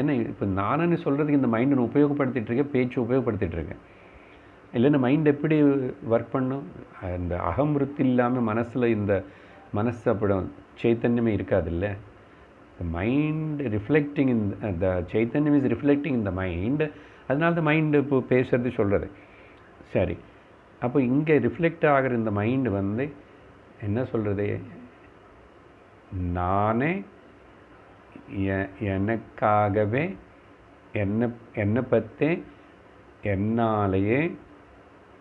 என்ன இப்போ நானன்னு சொல்கிறதுக்கு இந்த மைண்டை நான் உபயோகப்படுத்திகிட்ருக்கேன், பேச்சு உபயோகப்படுத்திகிட்ருக்கேன். இல்லைன்னா மைண்ட் எப்படி ஒர்க் பண்ணும்? அந்த அகம்ருத்தி இல்லாமல் மனசில் இந்த மனசு அப்படம் சைத்தன்யமே இருக்காதில்ல. த மைண்ட் ரிஃப்ளெக்டிங் இன் த சைத்தன்யம் இஸ் ரிஃப்ளெக்டிங் இந்த மைண்ட். அதனால தான் மைண்டு இப்போ பேசுறது சொல்கிறது. சரி, அப்போ இங்கே ரிஃப்ளெக்ட் ஆகிற இந்த மைண்டு வந்து என்ன சொல்கிறது? நானே எனக்காகவே என்னை பற்றி என்னாலேயே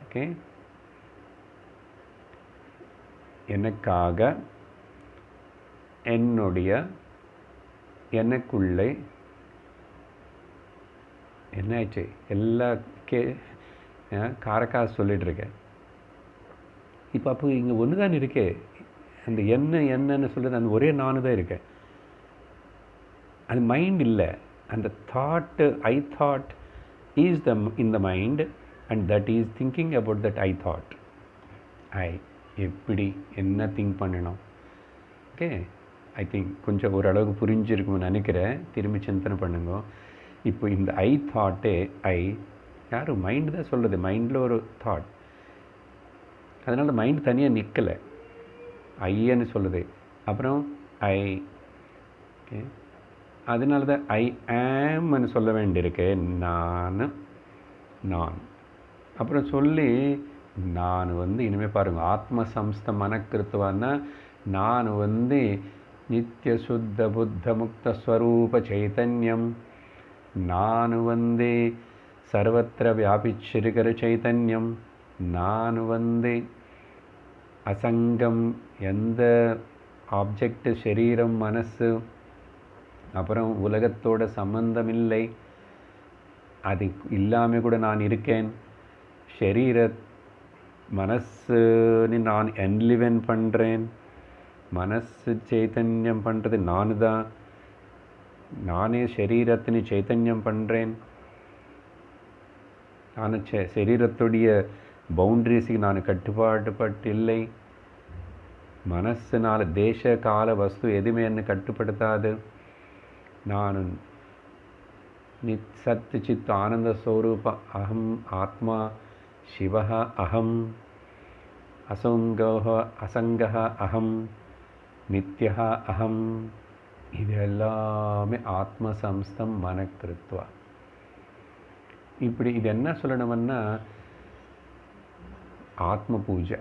ஓகே எனக்காக என்னுடைய எனக்குள்ளே என்னாச்சு எல்லா காரக்காசு சொல்லிகிட்ருக்கேன். இப்போ அப்போ இங்கே ஒன்று தான் இருக்கே, அந்த என்னன்னு சொல்கிறது அந்த ஒரே நானு தான் இருக்கேன். அது மைண்ட் இல்லை. அந்த thought I thought is in the mind and that is thinking about that I thought. I எப்படி என்ன திங்க் பண்ணணும்? ஓகே, ஐ திங்க் கொஞ்சம் ஓரளவுக்கு புரிஞ்சிருக்கும்னு நினைக்கிறேன். திரும்பி சிந்தனை பண்ணுங்க. இப்போ இந்த ஐ தாட்டே யாரும் மைண்டு தான் சொல்கிறது. மைண்டில் ஒரு தாட், அதனால் மைண்ட் தனியாக நிற்கலை, ஐன்னு சொல்லுது. அப்புறம் ஐ ஓகே, அதனால தான் ஐ ஆம்னு சொல்ல வேண்டியிருக்கு. நான் அப்புறம் சொல்லி நான் வந்து இனிமேல் பாருங்கள், ஆத்ம சம்ஸ்த மனக்கிருத்துவான்னா நான் வந்து நித்திய சுத்த புத்த முக்த ஸ்வரூப சைத்தன்யம், நான் வந்து சர்வத்திர வியாபிச்சிருக்கிற சைத்தன்யம், நான் வந்து அசங்கம், எந்த ஆப்ஜெக்ட் சரீரம் மனசு அப்புறம் உலகத்தோட சம்பந்தமில்லை, அது இல்லாமல் கூட நான் இருக்கேன். ஷரீர மனசுன்னு நான் என்லிவன் பண்ணுறேன். மனசு சைத்தன்யம் பண்ணுறது நான் தான். நானே சரீரத்தினு சைத்தன்யம் பண்ணுறேன். நான் சரீரத்துடைய பவுண்ட்ரிஸுக்கு நான் கட்டுப்பாடுபட்டு இல்லை. மனசுனால் தேச கால வஸ்து எதுவுமே என்னை கட்டுப்படுத்தாது. நான் சத்து சித் ஆனந்த ஸ்வரூப அகம் ஆத்மா சிவஹ அகம் அசங்கஹ அகம் நித்யஹ அகம். இது எல்லாமே ஆத்ம சம்ஸ்தம் மனக்கிருத்வா. இப்படி இது என்ன சொல்லணும்னா ஆத்ம பூஜை,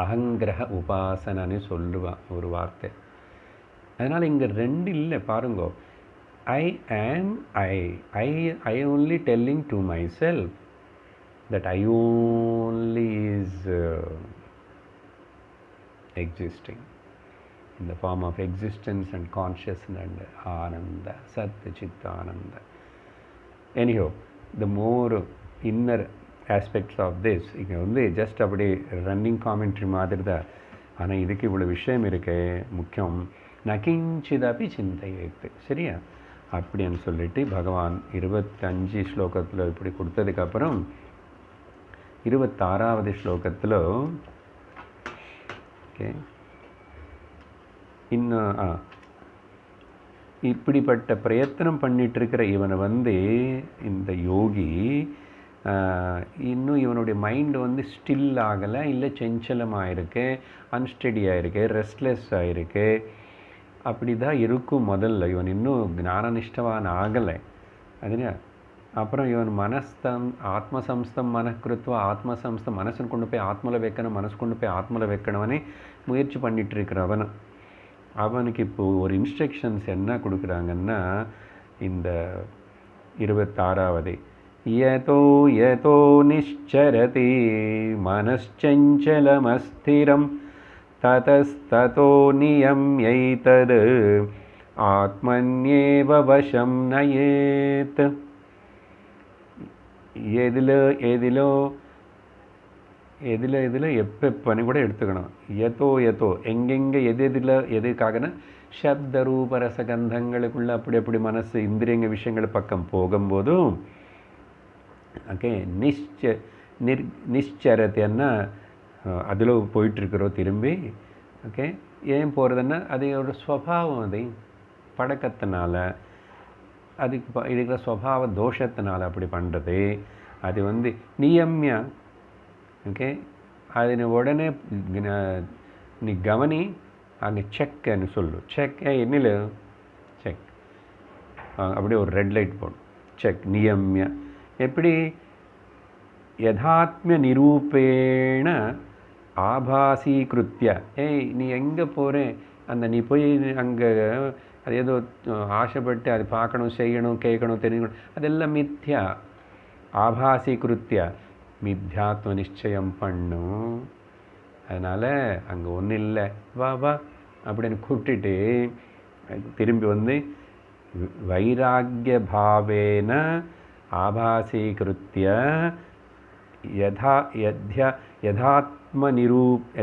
அகங்கிரக உபாசனன்னு சொல்லுவான் ஒரு வார்த்தை. அதனால் இங்கே ரெண்டு இல்லை பாருங்கோ. I am I only telling to myself that I only is existing in the form of existence and consciousness and ananda, sat chit ananda. Anyhow, the more inner aspects of this, இங்கே வந்து just அப்படி running commentary மாதிரி தான். ஆனால் இதுக்கு இவ்வளோ விஷயம் இருக்கு முக்கியம். நகிஞ்சிதபி சிந்தையேத்து, சரியா? அப்படின்னு சொல்லிட்டு பகவான் 25 ஸ்லோகத்தில் இப்படி கொடுத்ததுக்கப்புறம் 26வது ஸ்லோகத்தில் ஓகே இன்னும் இப்படிப்பட்ட பிரயத்தனம் பண்ணிகிட்ருக்கிற இவனை வந்து இந்த யோகி இன்னும் இவனுடைய மைண்டு வந்து ஸ்டில் ஆகலை, இல்லை செஞ்சலமாக இருக்கு, அன்ஸ்டடியாக இருக்கு, ரெஸ்ட்லெஸ் ஆகிருக்கு. அப்படி தான் இருக்கும் முதல்ல. இவன் இன்னும் ஞானனிஷ்டவான் ஆகலை. அதுனா அப்புறம் இவன் ஆத்மசம்ஸ்தம் மனக்கிருத்வா, ஆத்மசம்ஸ்தம் மனசன் கொண்டு போய் ஆத்மலை வைக்கணும், மனசு கொண்டு போய் ஆத்மலை வைக்கணும்னே முயற்சி பண்ணிகிட்டு இருக்கிறவன். அவனுக்கு இப்போது ஒரு இன்ஸ்ட்ரக்ஷன்ஸ் என்ன கொடுக்குறாங்கன்னா இந்த 26வது யதோ யதோ நிஷ்சரதி மனச்சஞ்சலமஸ்திரம் ததஸ்ததோ நியம்யைதத் ஆத்மன்யேவ வசம் நயேத். எதில் எதிலோ எதில் எதில் எப்பப்பன்னு கூட எடுத்துக்கணும். எதோ எதோ எங்கெங்கே எது எதில் எதுக்காகனா சப்த ரூப ரசகந்தங்களுக்குள்ளே அப்படி அப்படி மனசு இந்திரியங்க விஷயங்கள் பக்கம் போகும்போதும் ஓகே நிಶ್ಚರತೆಯನ್ನು அதில் போயிட்டுருக்குறோம் திரும்பி. ஓகே, ஏன் போகிறதுன்னா அதோட ஸ்வபாவம், அதை பழக்கத்தினால அதுக்கு இருக்கிற ஸ்வபாவ தோஷத்தினால அப்படி பண்ணுறது. அது வந்து நியமியா. ஓகே, அது உடனே நீ கவனி, அங்கே செக்ன்னு சொல்லு. செக் என்னில் செக், அப்படியே ஒரு ரெட் லைட் போடும். செக் நியமியா. எப்படி யதாத்மிய நிரூபேண ஆபாசீகிருத்திய. ஏய் நீ எங்கே போகிறேன், அந்த நீ போய் அங்கே அது ஏதோ ஆசைப்பட்டு அது பார்க்கணும், செய்யணும், கேட்கணும், தெரிஞ்சுக்கணும், அதெல்லாம் மித்யா. ஆபாசீகிருத்திய மித்யாத்ம நிச்சயம் பண்ணும். அதனால் அங்கே ஒன்றும் இல்லை, வா வா அப்படின்னு கூப்பிட்டுட்டு திரும்பி வந்து வைராக்கிய பாவேன ஆபாசீகிருத்திய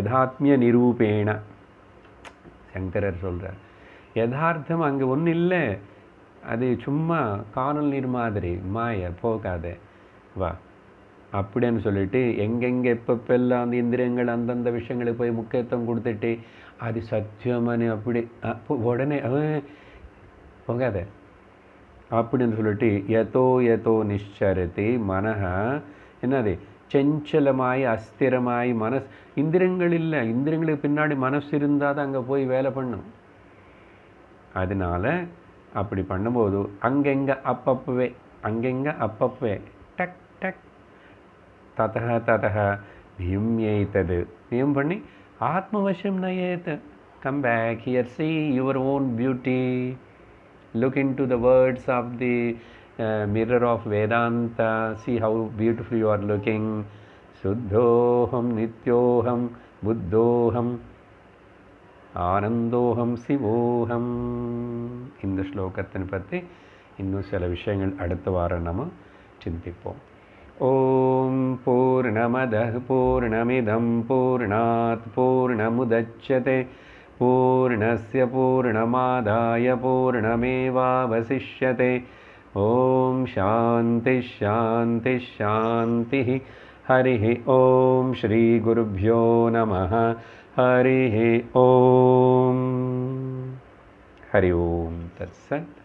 யதாத்மிய நிரூபேண. சங்கரர் சொல்கிறார், யதார்த்தம் அங்கே ஒன்றும் இல்லை, அது சும்மா காணல் நீர் மாதிரி, மாய போகாத வா அப்படின்னு சொல்லிட்டு எங்கெங்கே எப்பப்பெல்லாம் அந்த இந்திரியங்கள் அந்தந்த விஷயங்களுக்கு போய் முக்கியத்துவம் கொடுத்துட்டு அது சத்தியமனு அப்படி உடனே போகாத அப்படின்னு சொல்லிட்டு எதோ எதோ நிச்சரதி மனஹ. என்னது செஞ்சலமாய் அஸ்திரமாய் மனசு. இந்திரியங்கள் இல்லை, இந்திரியங்களுக்கு பின்னாடி மனசு இருந்தால் தான் அங்கே போய் வேலை பண்ணும். அதனால அப்படி பண்ணும்போது அங்கெங்கே அப்பப்பவே டக் டக் ததः நியம்யேதது நியம் பண்ணி ஆத்மவசம் நயேத். Come back here, see your own beauty. Look into the words of the mirror of Vedanta. See how beautiful you are looking. Suddhoham nityoham buddhoham ஆனந்தோஹம் Shivoham. இந்த ஸ்லோகத்தின் பற்றி இன்னும் சில விஷயங்கள் அடுத்த வாரம் நம்ம சிந்திப்போம். ஓம் பூர்ணமதః பூர்ணமிதம் பூர்ணாத் பூர்ணமுதச்யதே பூர்ணஸ்ய பூர்ணமாதாய பூர்ணமேவாவசிஷ்யதே. ஓம் சாந்தி சாந்தி சாந்தி. ஹரிः ஓம் ஸ்ரீ குருभ्यो நமः. हरिः ओम. हरि ओम तत्सत्.